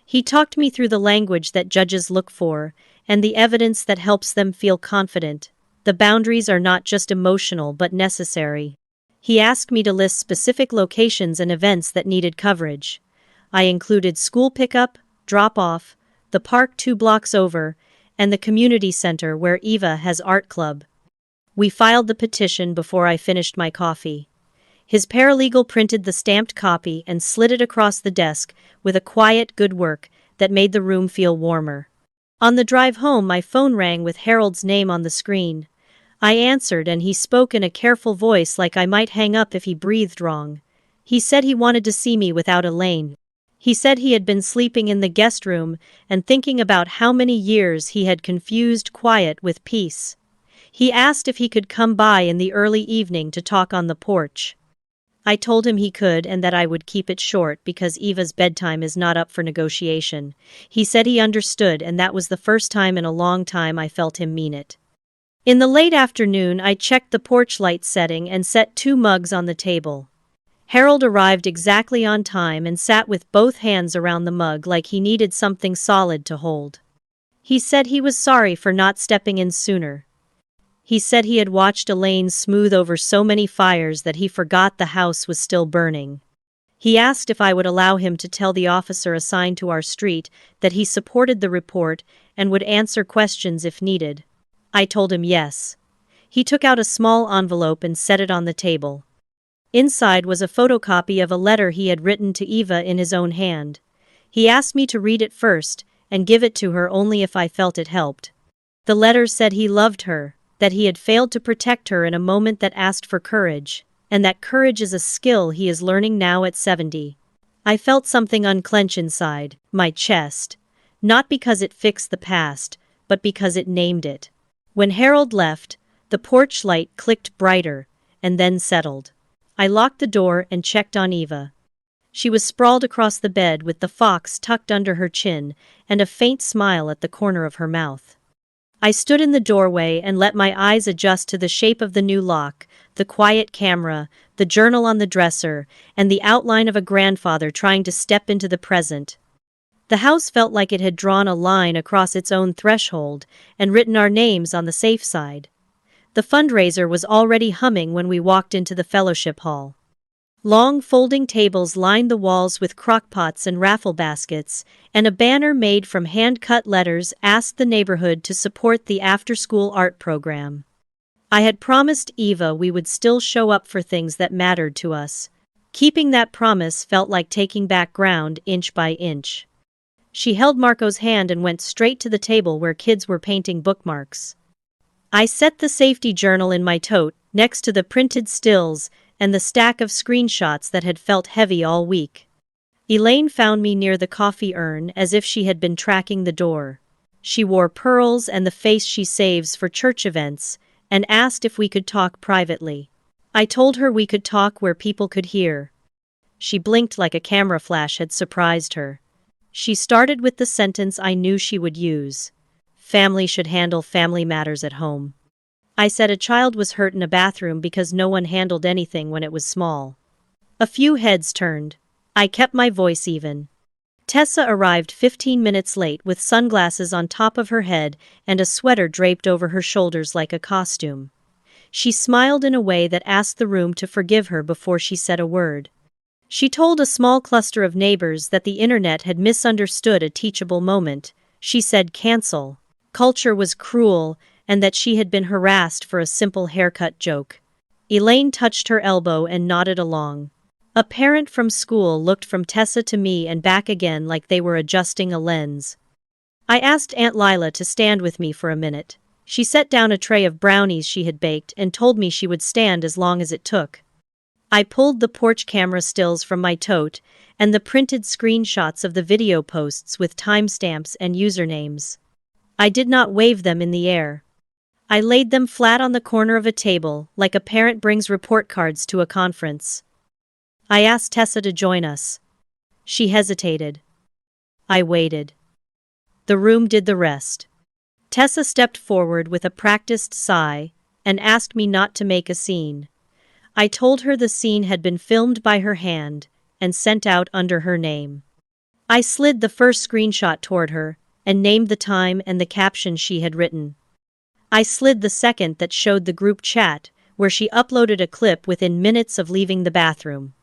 Speaker 1: He talked me through the language that judges look for, and the evidence that helps them feel confident. The boundaries are not just emotional but necessary. He asked me to list specific locations and events that needed coverage. I included school pickup, drop-off, the park 2 blocks over, and the community center where Eva has art club. We filed the petition before I finished my coffee. His paralegal printed the stamped copy and slid it across the desk with a quiet good work that made the room feel warmer. On the drive home my phone rang with Harold's name on the screen. I answered and he spoke in a careful voice like I might hang up if he breathed wrong. He said he wanted to see me without Elaine. He said he had been sleeping in the guest room and thinking about how many years he had confused quiet with peace. He asked if he could come by in the early evening to talk on the porch. I told him he could and that I would keep it short because Eva's bedtime is not up for negotiation. He said he understood, and that was the first time in a long time I felt him mean it. In the late afternoon I checked the porch light setting and set 2 mugs on the table. Harold arrived exactly on time and sat with both hands around the mug like he needed something solid to hold. He said he was sorry for not stepping in sooner. He said he had watched Elaine smooth over so many fires that he forgot the house was still burning. He asked if I would allow him to tell the officer assigned to our street that he supported the report and would answer questions if needed. I told him yes. He took out a small envelope and set it on the table. Inside was a photocopy of a letter he had written to Eva in his own hand. He asked me to read it first and give it to her only if I felt it helped. The letter said he loved her, that he had failed to protect her in a moment that asked for courage, and that courage is a skill he is learning now at 70. I felt something unclench inside my chest, not because it fixed the past, but because it named it. When Harold left, the porch light clicked brighter, and then settled. I locked the door and checked on Eva. She was sprawled across the bed with the fox tucked under her chin and a faint smile at the corner of her mouth. I stood in the doorway and let my eyes adjust to the shape of the new lock, the quiet camera, the journal on the dresser, and the outline of a grandfather trying to step into the present. The house felt like it had drawn a line across its own threshold and written our names on the safe side. The fundraiser was already humming when we walked into the fellowship hall. Long folding tables lined the walls with crockpots and raffle baskets, and a banner made from hand-cut letters asked the neighborhood to support the after-school art program. I had promised Eva we would still show up for things that mattered to us. Keeping that promise felt like taking back ground inch by inch. She held Marco's hand and went straight to the table where kids were painting bookmarks. I set the safety journal in my tote, next to the printed stills and the stack of screenshots that had felt heavy all week. Elaine found me near the coffee urn as if she had been tracking the door. She wore pearls and the face she saves for church events, and asked if we could talk privately. I told her we could talk where people could hear. She blinked like a camera flash had surprised her. She started with the sentence I knew she would use. Family should handle family matters at home. I said a child was hurt in a bathroom because no one handled anything when it was small. A few heads turned. I kept my voice even. Tessa arrived 15 minutes late with sunglasses on top of her head and a sweater draped over her shoulders like a costume. She smiled in a way that asked the room to forgive her before she said a word. She told a small cluster of neighbors that the internet had misunderstood a teachable moment. She said cancel culture was cruel and that she had been harassed for a simple haircut joke. Elaine touched her elbow and nodded along. A parent from school looked from Tessa to me and back again like they were adjusting a lens. I asked Aunt Lila to stand with me for a minute. She set down a tray of brownies she had baked and told me she would stand as long as it took. I pulled the porch camera stills from my tote and the printed screenshots of the video posts with timestamps and usernames. I did not wave them in the air. I laid them flat on the corner of a table like a parent brings report cards to a conference. I asked Tessa to join us. She hesitated. I waited. The room did the rest. Tessa stepped forward with a practiced sigh and asked me not to make a scene. I told her the scene had been filmed by her hand and sent out under her name. I slid the first screenshot toward her and named the time and the caption she had written. I slid the second that showed the group chat, where she uploaded a clip within minutes of leaving the bathroom.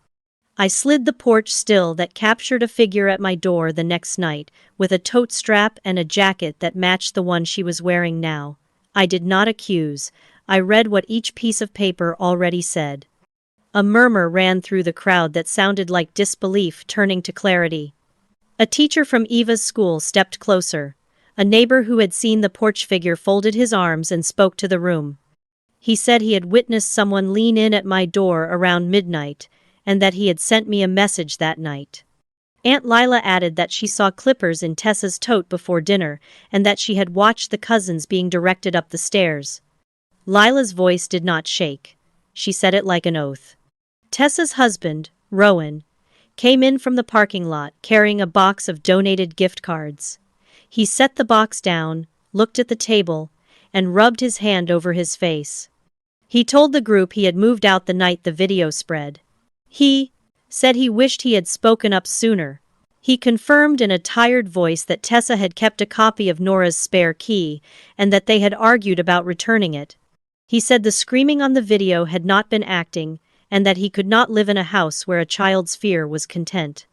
Speaker 1: I slid the porch still that captured a figure at my door the next night, with a tote strap and a jacket that matched the one she was wearing now. I did not accuse. I read what each piece of paper already said. A murmur ran through the crowd that sounded like disbelief turning to clarity. A teacher from Eva's school stepped closer. A neighbor who had seen the porch figure folded his arms and spoke to the room. He said he had witnessed someone lean in at my door around midnight, and that he had sent me a message that night. Aunt Lila added that she saw clippers in Tessa's tote before dinner, and that she had watched the cousins being directed up the stairs. Lila's voice did not shake. She said it like an oath. Tessa's husband, Rowan, came in from the parking lot carrying a box of donated gift cards. He set the box down, looked at the table, and rubbed his hand over his face. He told the group he had moved out the night the video spread. He said he wished he had spoken up sooner. He confirmed in a tired voice that Tessa had kept a copy of Nora's spare key and that they had argued about returning it. He said the screaming on the video had not been acting and that he could not live in a house where a child's fear was content.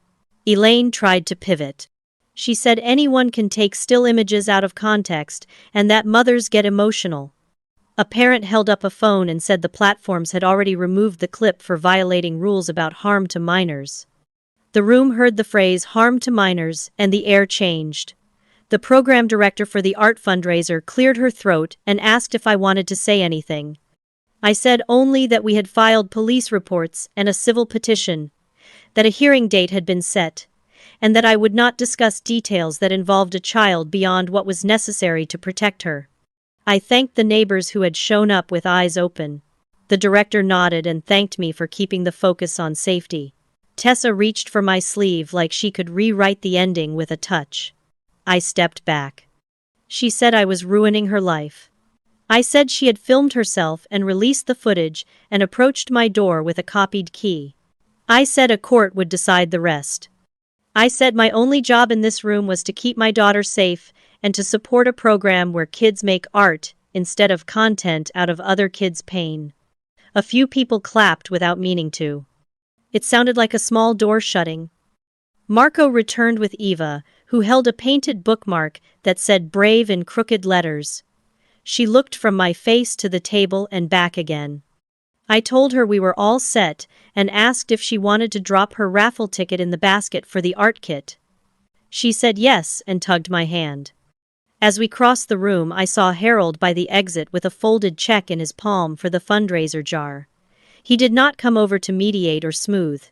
Speaker 1: Elaine tried to pivot. She said anyone can take still images out of context and that mothers get emotional. A parent held up a phone and said the platforms had already removed the clip for violating rules about harm to minors. The room heard the phrase harm to minors and the air changed. The program director for the art fundraiser cleared her throat and asked if I wanted to say anything. I said only that we had filed police reports and a civil petition, that a hearing date had been set, and that I would not discuss details that involved a child beyond what was necessary to protect her. I thanked the neighbors who had shown up with eyes open. The director nodded and thanked me for keeping the focus on safety. Tessa reached for my sleeve like she could rewrite the ending with a touch. I stepped back. She said I was ruining her life. I said she had filmed herself and released the footage and approached my door with a copied key. I said a court would decide the rest. I said my only job in this room was to keep my daughter safe and to support a program where kids make art instead of content out of other kids' pain. A few people clapped without meaning to. It sounded like a small door shutting. Marco returned with Eva, who held a painted bookmark that said brave in crooked letters. She looked from my face to the table and back again. I told her we were all set and asked if she wanted to drop her raffle ticket in the basket for the art kit. She said yes and tugged my hand. As we crossed the room, I saw Harold by the exit with a folded check in his palm for the fundraiser jar. He did not come over to mediate or smooth.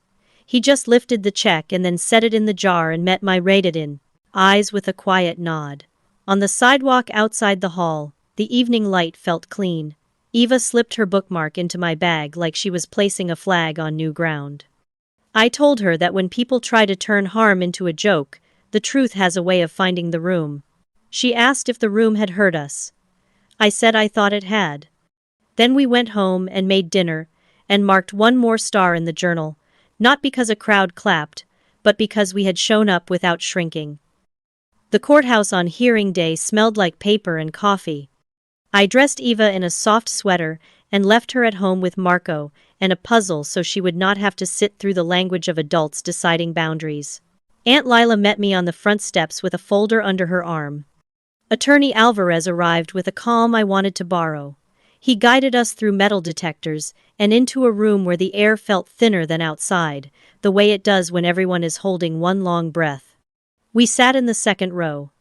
Speaker 1: He just lifted the check and then set it in the jar and met my rated-in eyes with a quiet nod. On the sidewalk outside the hall, the evening light felt clean. Eva slipped her bookmark into my bag like she was placing a flag on new ground. I told her that when people try to turn harm into a joke, The truth has a way of finding the room. She asked if the room had hurt us. I said I thought it had. Then we went home and made dinner, and marked one more star in the journal, not because a crowd clapped, but because we had shown up without shrinking. The courthouse on hearing day smelled like paper and coffee. I dressed Eva in a soft sweater and left her at home with Marco and a puzzle so she would not have to sit through the language of adults deciding boundaries. Aunt Lila met me on the front steps with a folder under her arm. Attorney Alvarez arrived with a calm I wanted to borrow. He guided us through metal detectors and into a room where the air felt thinner than outside, the way it does when everyone is holding one long breath. We sat in the second row.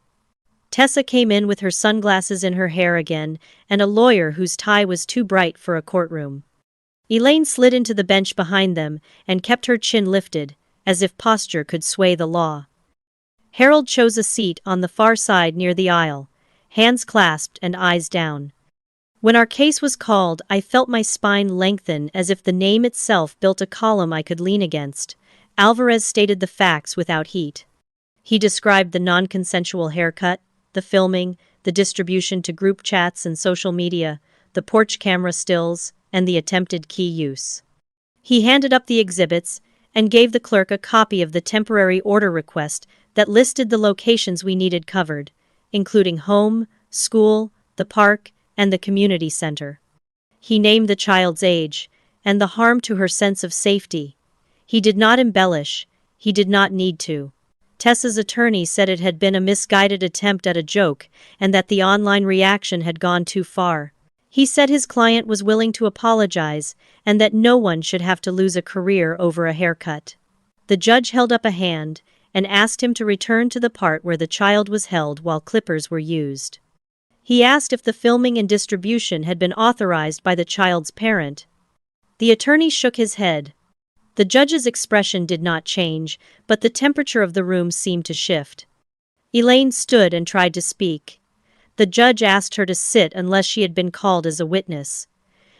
Speaker 1: Tessa came in with her sunglasses in her hair again and a lawyer whose tie was too bright for a courtroom. Elaine slid into the bench behind them and kept her chin lifted, as if posture could sway the law. Harold chose a seat on the far side near the aisle, hands clasped and eyes down. When our case was called, I felt my spine lengthen as if the name itself built a column I could lean against. Alvarez stated the facts without heat. He described the non-consensual haircut, the filming, the distribution to group chats and social media, the porch camera stills, and the attempted key use. He handed up the exhibits and gave the clerk a copy of the temporary order request that listed the locations we needed covered, including home, school, the park, and the community center. He named the child's age and the harm to her sense of safety. He did not embellish, he did not need to. Tessa's attorney said it had been a misguided attempt at a joke and that the online reaction had gone too far. He said his client was willing to apologize and that no one should have to lose a career over a haircut. The judge held up a hand and asked him to return to the part where the child was held while clippers were used. He asked if the filming and distribution had been authorized by the child's parent. The attorney shook his head. The judge's expression did not change, but the temperature of the room seemed to shift. Elaine stood and tried to speak. The judge asked her to sit unless she had been called as a witness.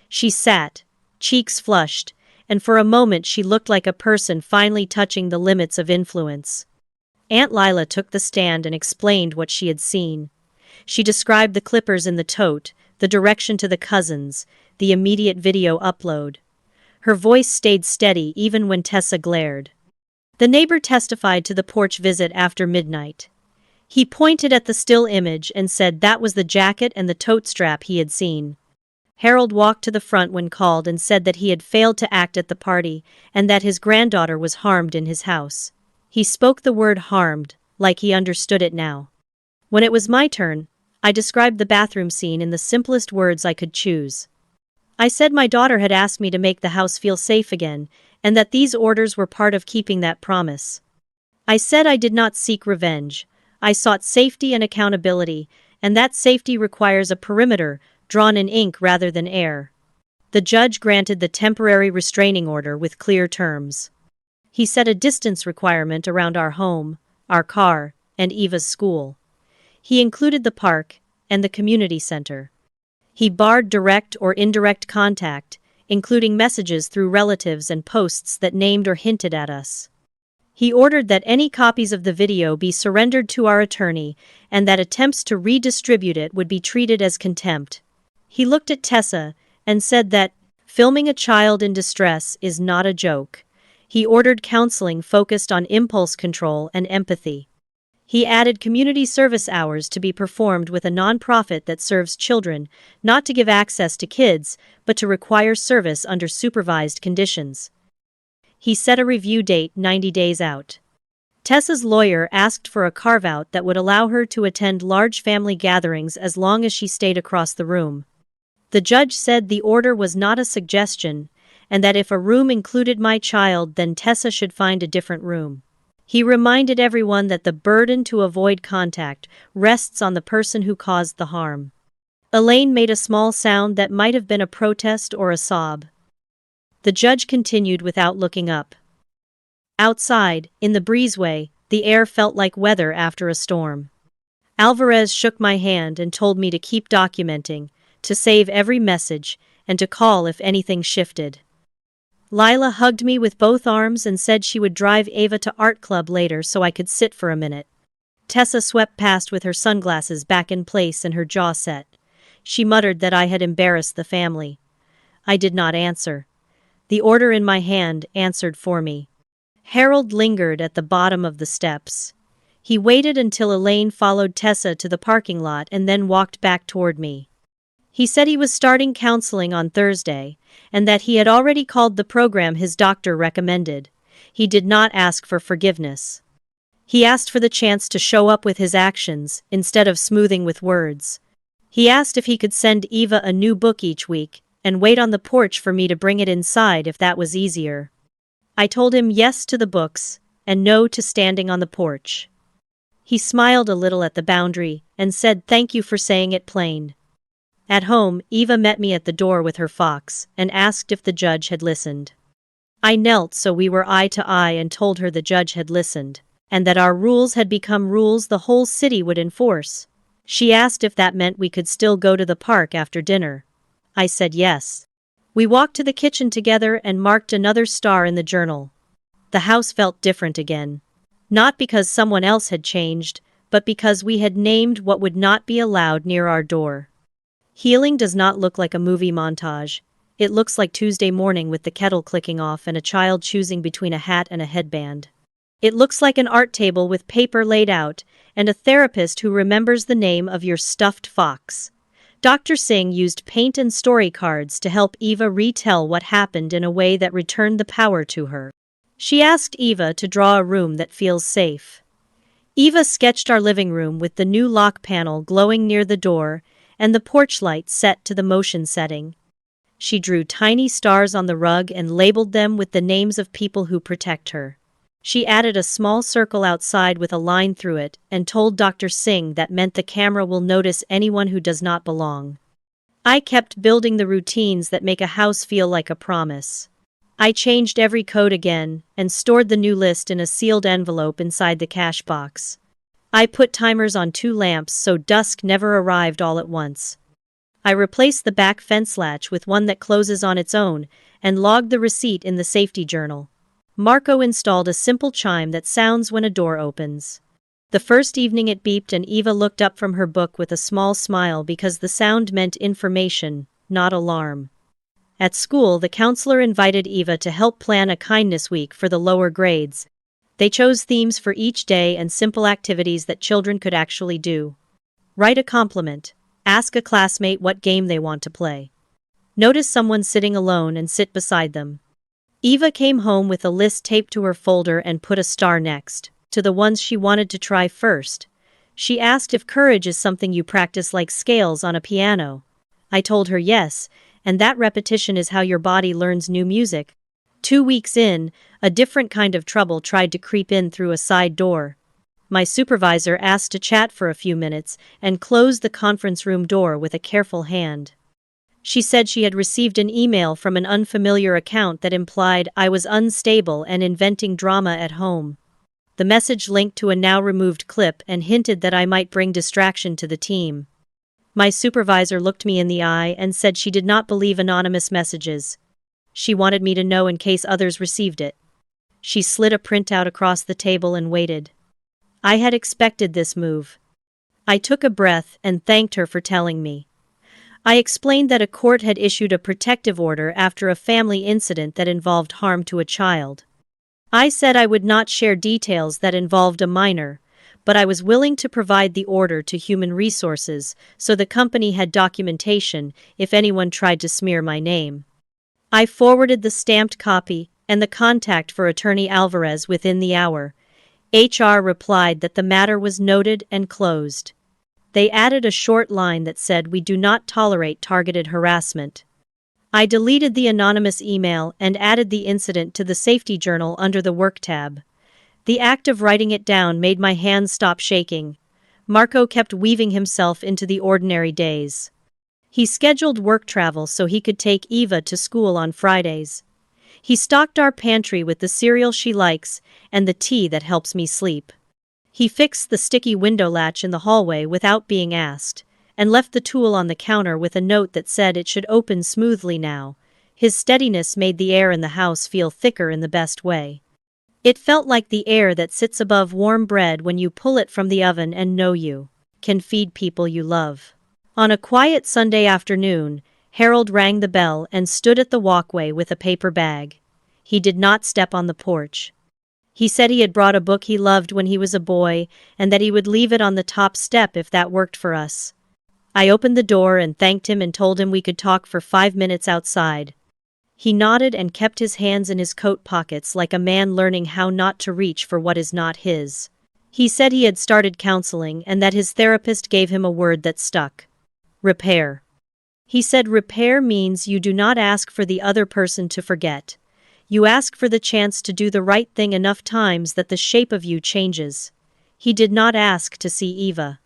Speaker 1: She sat, cheeks flushed, and for a moment she looked like a person finally touching the limits of influence. Aunt Lila took the stand and explained what she had seen. She described the clippers in the tote, the direction to the cousins, the immediate video upload. Her voice stayed steady even when Tessa glared. The neighbor testified to the porch visit after midnight. He pointed at the still image and said that was the jacket and the tote strap he had seen. Harold walked to the front when called and said that he had failed to act at the party and that his granddaughter was harmed in his house. He spoke the word harmed, like he understood it now. When it was my turn, I described the bathroom scene in the simplest words I could choose. I said my daughter had asked me to make the house feel safe again, and that these orders were part of keeping that promise. I said I did not seek revenge. I sought safety and accountability, and that safety requires a perimeter, drawn in ink rather than air. The judge granted the temporary restraining order with clear terms. He set a distance requirement around our home, our car, and Eva's school. He included the park and the community center. He barred direct or indirect contact, including messages through relatives and posts that named or hinted at us. He ordered that any copies of the video be surrendered to our attorney and that attempts to redistribute it would be treated as contempt. He looked at Tessa and said that filming a child in distress is not a joke. He ordered counseling focused on impulse control and empathy. He added community service hours to be performed with a nonprofit that serves children, not to give access to kids, but to require service under supervised conditions. He set a review date 90 days out. Tessa's lawyer asked for a carve-out that would allow her to attend large family gatherings as long as she stayed across the room. The judge said the order was not a suggestion, and that if a room included my child, then Tessa should find a different room. He reminded everyone that the burden to avoid contact rests on the person who caused the harm. Elaine made a small sound that might have been a protest or a sob. The judge continued without looking up. Outside, in the breezeway, the air felt like weather after a storm. Alvarez shook my hand and told me to keep documenting, to save every message, and to call if anything shifted. Lila hugged me with both arms and said she would drive Ava to art club later so I could sit for a minute. Tessa swept past with her sunglasses back in place and her jaw set. She muttered that I had embarrassed the family. I did not answer. The order in my hand answered for me. Harold lingered at the bottom of the steps. He waited until Elaine followed Tessa to the parking lot and then walked back toward me. He said he was starting counseling on Thursday, and that he had already called the program his doctor recommended. He did not ask for forgiveness. He asked for the chance to show up with his actions, instead of smoothing with words. He asked if he could send Eva a new book each week, and wait on the porch for me to bring it inside if that was easier. I told him yes to the books, and no to standing on the porch. He smiled a little at the boundary, and said thank you for saying it plain. At home, Eva met me at the door with her fox, and asked if the judge had listened. I knelt so we were eye to eye and told her the judge had listened, and that our rules had become rules the whole city would enforce. She asked if that meant we could still go to the park after dinner. I said yes. We walked to the kitchen together and marked another star in the journal. The house felt different again. Not because someone else had changed, but because we had named what would not be allowed near our door. Healing does not look like a movie montage. It looks like Tuesday morning with the kettle clicking off and a child choosing between a hat and a headband. It looks like an art table with paper laid out, and a therapist who remembers the name of your stuffed fox. Dr. Singh used paint and story cards to help Eva retell what happened in a way that returned the power to her. She asked Eva to draw a room that feels safe. Eva sketched our living room with the new lock panel glowing near the door, and the porch light set to the motion setting. She drew tiny stars on the rug and labeled them with the names of people who protect her. She added a small circle outside with a line through it and told Dr. Singh that meant the camera will notice anyone who does not belong. I kept building the routines that make a house feel like a promise. I changed every code again and stored the new list in a sealed envelope inside the cash box. I put timers on 2 lamps so dusk never arrived all at once. I replaced the back fence latch with one that closes on its own and logged the receipt in the safety journal. Marco installed a simple chime that sounds when a door opens. The first evening it beeped and Eva looked up from her book with a small smile because the sound meant information, not alarm. At school, the counselor invited Eva to help plan a kindness week for the lower grades. They chose themes for each day and simple activities that children could actually do. Write a compliment. Ask a classmate what game they want to play. Notice someone sitting alone and sit beside them. Eva came home with a list taped to her folder and put a star next to the ones she wanted to try first. She asked if courage is something you practice like scales on a piano. I told her yes, and that repetition is how your body learns new music. 2 weeks in, a different kind of trouble tried to creep in through a side door. My supervisor asked to chat for a few minutes and closed the conference room door with a careful hand. She said she had received an email from an unfamiliar account that implied I was unstable and inventing drama at home. The message linked to a now-removed clip and hinted that I might bring distraction to the team. My supervisor looked me in the eye and said she did not believe anonymous messages. She wanted me to know in case others received it. She slid a printout across the table and waited. I had expected this move. I took a breath and thanked her for telling me. I explained that a court had issued a protective order after a family incident that involved harm to a child. I said I would not share details that involved a minor, but I was willing to provide the order to human resources so the company had documentation if anyone tried to smear my name. I forwarded the stamped copy and the contact for Attorney Alvarez within the hour. HR replied that the matter was noted and closed. They added a short line that said we do not tolerate targeted harassment. I deleted the anonymous email and added the incident to the safety journal under the work tab. The act of writing it down made my hands stop shaking. Marco kept weaving himself into the ordinary days. He scheduled work travel so he could take Eva to school on Fridays. He stocked our pantry with the cereal she likes and the tea that helps me sleep. He fixed the sticky window latch in the hallway without being asked, and left the tool on the counter with a note that said it should open smoothly now. His steadiness made the air in the house feel thicker in the best way. It felt like the air that sits above warm bread when you pull it from the oven and know you can feed people you love. On a quiet Sunday afternoon, Harold rang the bell and stood at the walkway with a paper bag. He did not step on the porch. He said he had brought a book he loved when he was a boy and that he would leave it on the top step if that worked for us. I opened the door and thanked him and told him we could talk for 5 minutes outside. He nodded and kept his hands in his coat pockets like a man learning how not to reach for what is not his. He said he had started counseling and that his therapist gave him a word that stuck. Repair. He said repair means you do not ask for the other person to forget. You ask for the chance to do the right thing enough times that the shape of you changes. He did not ask to see Eva.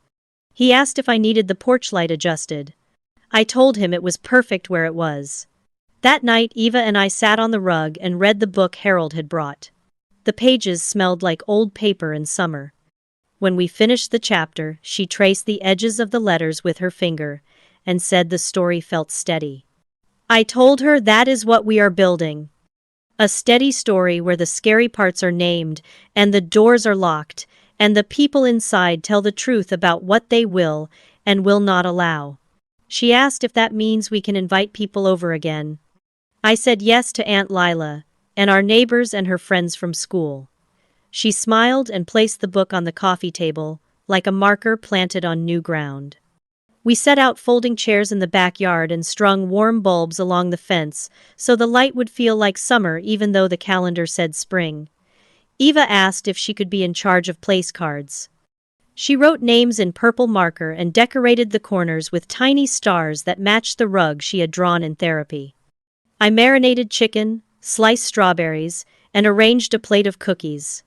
Speaker 1: He asked if I needed the porch light adjusted. I told him it was perfect where it was. That night Eva and I sat on the rug and read the book Harold had brought. The pages smelled like old paper in summer. When we finished the chapter, she traced the edges of the letters with her finger and said the story felt steady. I told her that is what we are building. A steady story where the scary parts are named and the doors are locked and the people inside tell the truth about what they will and will not allow. She asked if that means we can invite people over again. I said yes to Aunt Lila and our neighbors and her friends from school. She smiled and placed the book on the coffee table, like a marker planted on new ground. We set out folding chairs in the backyard and strung warm bulbs along the fence so the light would feel like summer even though the calendar said spring. Eva asked if she could be in charge of place cards. She wrote names in purple marker and decorated the corners with tiny stars that matched the rug she had drawn in therapy. I marinated chicken, sliced strawberries, and arranged a plate of cookies.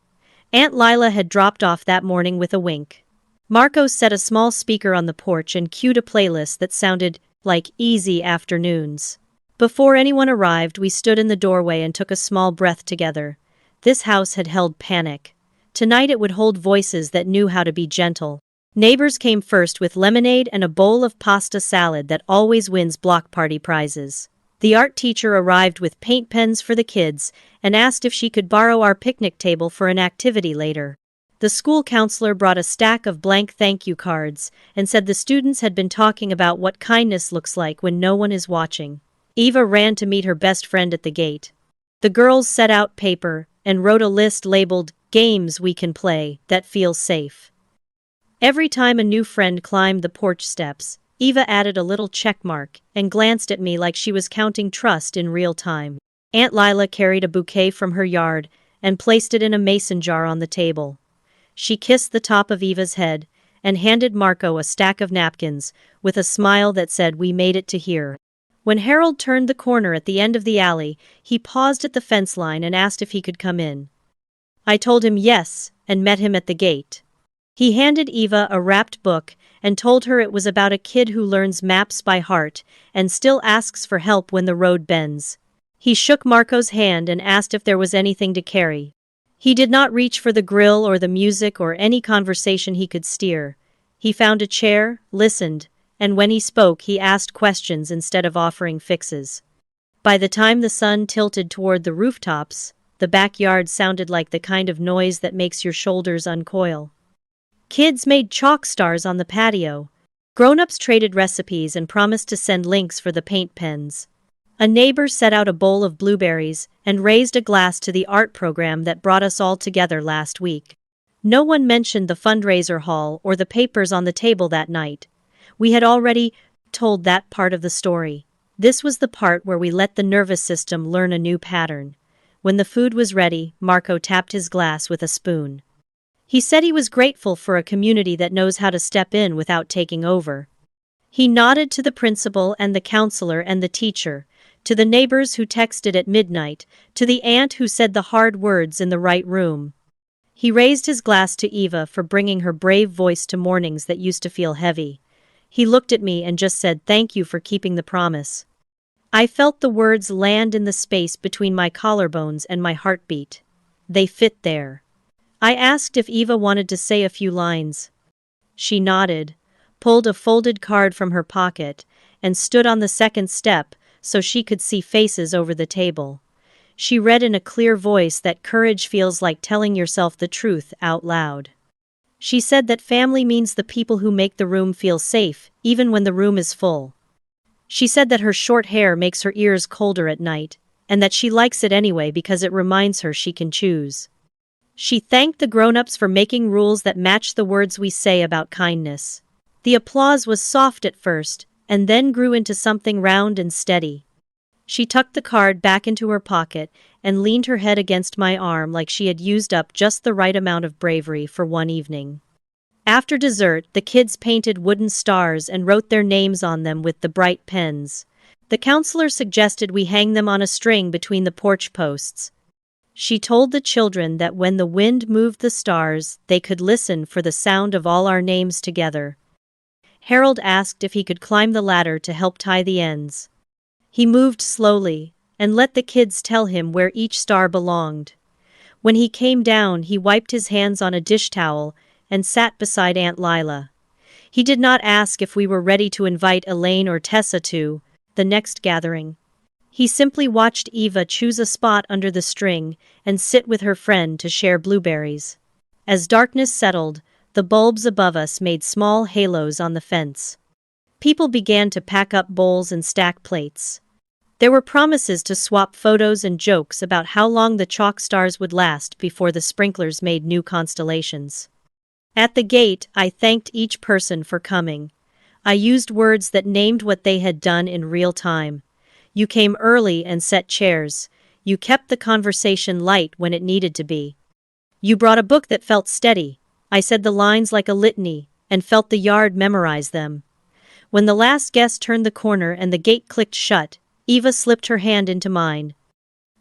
Speaker 1: Aunt Lila had dropped off that morning with a wink. Marco set a small speaker on the porch and cued a playlist that sounded like easy afternoons. Before anyone arrived, we stood in the doorway and took a small breath together. This house had held panic. Tonight it would hold voices that knew how to be gentle. Neighbors came first with lemonade and a bowl of pasta salad that always wins block party prizes. The art teacher arrived with paint pens for the kids and asked if she could borrow our picnic table for an activity later. The school counselor brought a stack of blank thank you cards and said the students had been talking about what kindness looks like when no one is watching. Eva ran to meet her best friend at the gate. The girls set out paper and wrote a list labeled, "Games we can play that feel safe." Every time a new friend climbed the porch steps, Eva added a little check mark and glanced at me like she was counting trust in real time. Aunt Lila carried a bouquet from her yard and placed it in a mason jar on the table. She kissed the top of Eva's head and handed Marco a stack of napkins with a smile that said, "We made it to here." When Harold turned the corner at the end of the alley, he paused at the fence line and asked if he could come in. I told him yes and met him at the gate. He handed Eva a wrapped book and told her it was about a kid who learns maps by heart and still asks for help when the road bends. He shook Marco's hand and asked if there was anything to carry. He did not reach for the grill or the music or any conversation he could steer. He found a chair, listened, and when he spoke he asked questions instead of offering fixes. By the time the sun tilted toward the rooftops, the backyard sounded like the kind of noise that makes your shoulders uncoil. Kids made chalk stars on the patio. Grown-ups traded recipes and promised to send links for the paint pens. A neighbor set out a bowl of blueberries and raised a glass to the art program that brought us all together last week. No one mentioned the fundraiser hall or the papers on the table that night. We had already told that part of the story. This was the part where we let the nervous system learn a new pattern. When the food was ready, Marco tapped his glass with a spoon. He said he was grateful for a community that knows how to step in without taking over. He nodded to the principal and the counselor and the teacher, to the neighbors who texted at midnight, to the aunt who said the hard words in the right room. He raised his glass to Eva for bringing her brave voice to mornings that used to feel heavy. He looked at me and just said, "Thank you for keeping the promise." I felt the words land in the space between my collarbones and my heartbeat. They fit there. I asked if Eva wanted to say a few lines. She nodded, pulled a folded card from her pocket, and stood on the second step so she could see faces over the table. She read in a clear voice that courage feels like telling yourself the truth out loud. She said that family means the people who make the room feel safe, even when the room is full. She said that her short hair makes her ears colder at night, and that she likes it anyway because it reminds her she can choose. She thanked the grown-ups for making rules that match the words we say about kindness. The applause was soft at first, and then grew into something round and steady. She tucked the card back into her pocket and leaned her head against my arm like she had used up just the right amount of bravery for one evening. After dessert, the kids painted wooden stars and wrote their names on them with the bright pens. The counselor suggested we hang them on a string between the porch posts. She told the children that when the wind moved the stars, they could listen for the sound of all our names together. Harold asked if he could climb the ladder to help tie the ends. He moved slowly, and let the kids tell him where each star belonged. When he came down, he wiped his hands on a dish towel and sat beside Aunt Lila. He did not ask if we were ready to invite Elaine or Tessa to the next gathering. He simply watched Eva choose a spot under the string and sit with her friend to share blueberries. As darkness settled, the bulbs above us made small halos on the fence. People began to pack up bowls and stack plates. There were promises to swap photos and jokes about how long the chalk stars would last before the sprinklers made new constellations. At the gate, I thanked each person for coming. I used words that named what they had done in real time. You came early and set chairs. You kept the conversation light when it needed to be. You brought a book that felt steady. I said the lines like a litany, and felt the yard memorize them. When the last guest turned the corner and the gate clicked shut, Eva slipped her hand into mine.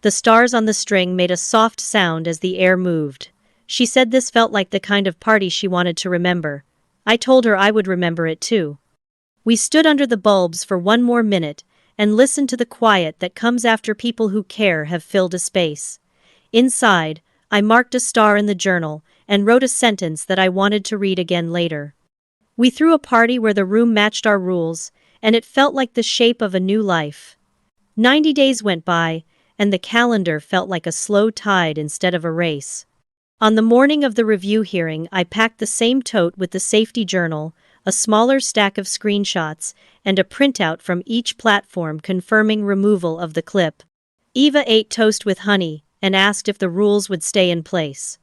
Speaker 1: The stars on the string made a soft sound as the air moved. She said this felt like the kind of party she wanted to remember. I told her I would remember it too. We stood under the bulbs for one more minute and listened to the quiet that comes after people who care have filled a space. Inside, I marked a star in the journal and wrote a sentence that I wanted to read again later. We threw a party where the room matched our rules, and it felt like the shape of a new life. 90 days went by, and the calendar felt like a slow tide instead of a race. On the morning of the review hearing, I packed the same tote with the safety journal, a smaller stack of screenshots, and a printout from each platform confirming removal of the clip. Eva ate toast with honey and asked if the rules would stay in place.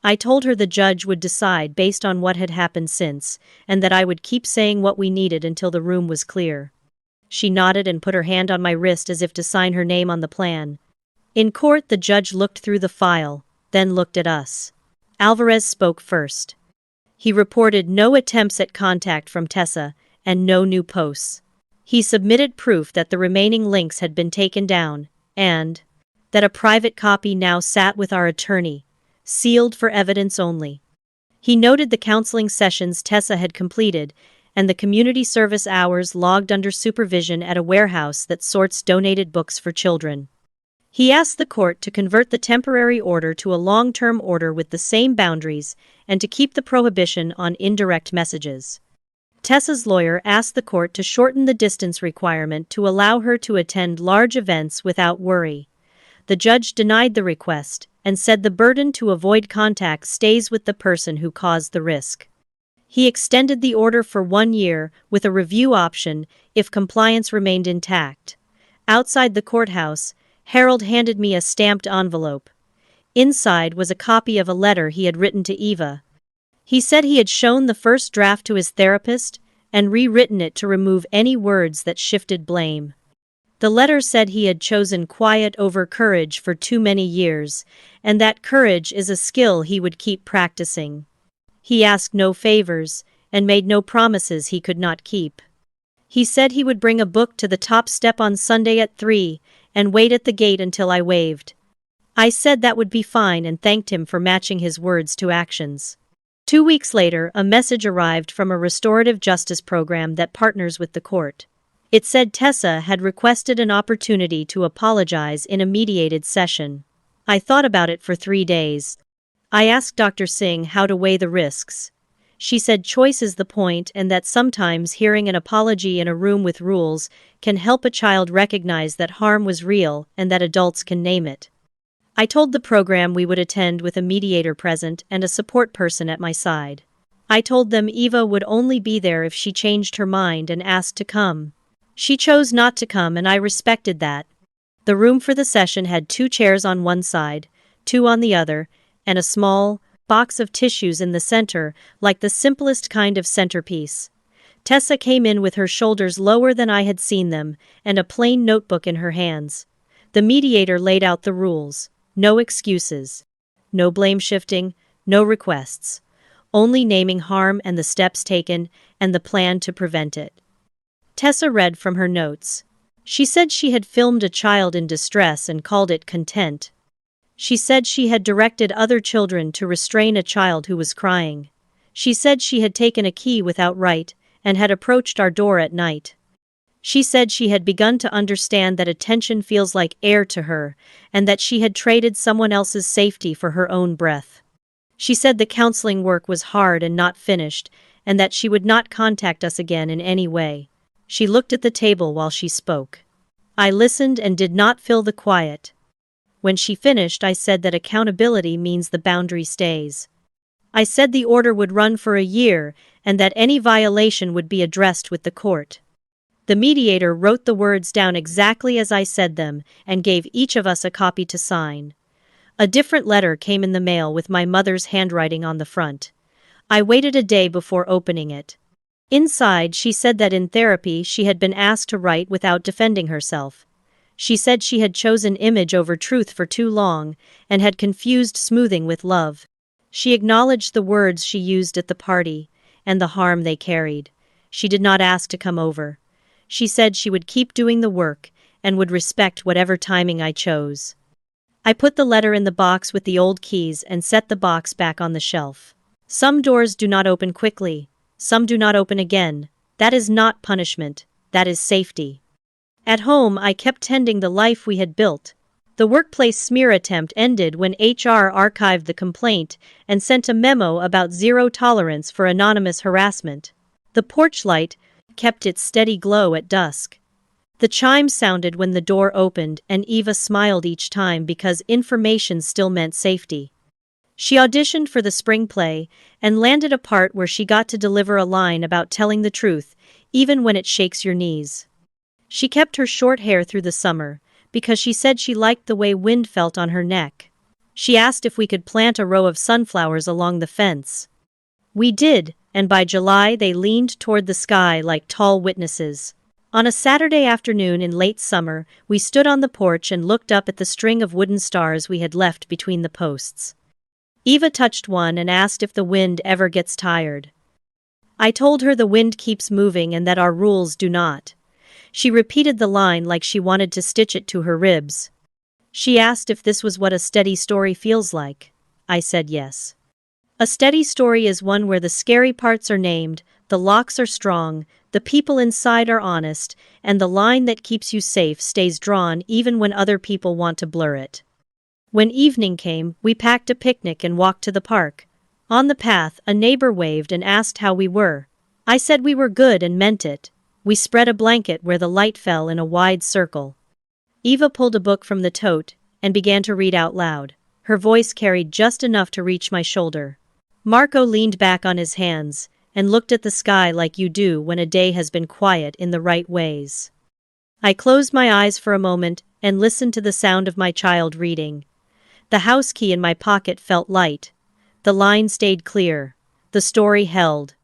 Speaker 1: I told her the judge would decide based on what had happened since, and that I would keep saying what we needed until the room was clear. She nodded and put her hand on my wrist as if to sign her name on the plan. In court, the judge looked through the file, then looked at us. Alvarez spoke first. He reported no attempts at contact from Tessa, and no new posts. He submitted proof that the remaining links had been taken down, and that a private copy now sat with our attorney, sealed for evidence only. He noted the counseling sessions Tessa had completed, and the community service hours logged under supervision at a warehouse that sorts donated books for children. He asked the court to convert the temporary order to a long-term order with the same boundaries and to keep the prohibition on indirect messages. Tessa's lawyer asked the court to shorten the distance requirement to allow her to attend large events without worry. The judge denied the request and said the burden to avoid contact stays with the person who caused the risk. He extended the order for 1 year with a review option if compliance remained intact. Outside the courthouse, Harold handed me a stamped envelope. Inside was a copy of a letter he had written to Eva. He said he had shown the first draft to his therapist and rewritten it to remove any words that shifted blame. The letter said he had chosen quiet over courage for too many years, and that courage is a skill he would keep practicing. He asked no favors and made no promises he could not keep. He said he would bring a book to the top step on Sunday at 3 and wait at the gate until I waved. I said that would be fine and thanked him for matching his words to actions. 2 weeks later, a message arrived from a restorative justice program that partners with the court. It said Tessa had requested an opportunity to apologize in a mediated session. I thought about it for 3 days. I asked Dr. Singh how to weigh the risks. She said choice is the point and that sometimes hearing an apology in a room with rules can help a child recognize that harm was real and that adults can name it. I told the program we would attend with a mediator present and a support person at my side. I told them Eva would only be there if she changed her mind and asked to come. She chose not to come and I respected that. The room for the session had 2 chairs on one side, 2 on the other, and a small box of tissues in the center, like the simplest kind of centerpiece. Tessa came in with her shoulders lower than I had seen them, and a plain notebook in her hands. The mediator laid out the rules. No excuses. No blame shifting, no requests. Only naming harm and the steps taken, and the plan to prevent it. Tessa read from her notes. She said she had filmed a child in distress and called it content. She said she had directed other children to restrain a child who was crying. She said she had taken a key without right, and had approached our door at night. She said she had begun to understand that attention feels like air to her, and that she had traded someone else's safety for her own breath. She said the counseling work was hard and not finished, and that she would not contact us again in any way. She looked at the table while she spoke. I listened and did not fill the quiet. When she finished, I said that accountability means the boundary stays. I said the order would run for a year, and that any violation would be addressed with the court. The mediator wrote the words down exactly as I said them, and gave each of us a copy to sign. A different letter came in the mail with my mother's handwriting on the front. I waited a day before opening it. Inside, she said that in therapy she had been asked to write without defending herself. She said she had chosen image over truth for too long, and had confused smoothing with love. She acknowledged the words she used at the party, and the harm they carried. She did not ask to come over. She said she would keep doing the work, and would respect whatever timing I chose. I put the letter in the box with the old keys and set the box back on the shelf. Some doors do not open quickly. Some do not open again. That is not punishment. That is safety. At home, I kept tending the life we had built. The workplace smear attempt ended when HR archived the complaint and sent a memo about zero tolerance for anonymous harassment. The porch light kept its steady glow at dusk. The chime sounded when the door opened, and Eva smiled each time because information still meant safety. She auditioned for the spring play and landed a part where she got to deliver a line about telling the truth, even when it shakes your knees. She kept her short hair through the summer, because she said she liked the way wind felt on her neck. She asked if we could plant a row of sunflowers along the fence. We did, and by July they leaned toward the sky like tall witnesses. On a Saturday afternoon in late summer, we stood on the porch and looked up at the string of wooden stars we had left between the posts. Eva touched one and asked if the wind ever gets tired. I told her the wind keeps moving and that our rules do not. She repeated the line like she wanted to stitch it to her ribs. She asked if this was what a steady story feels like. I said yes. A steady story is one where the scary parts are named, the locks are strong, the people inside are honest, and the line that keeps you safe stays drawn even when other people want to blur it. When evening came, we packed a picnic and walked to the park. On the path, a neighbor waved and asked how we were. I said we were good and meant it. We spread a blanket where the light fell in a wide circle. Eva pulled a book from the tote and began to read out loud. Her voice carried just enough to reach my shoulder. Marco leaned back on his hands and looked at the sky like you do when a day has been quiet in the right ways. I closed my eyes for a moment and listened to the sound of my child reading. The house key in my pocket felt light. The line stayed clear. The story held.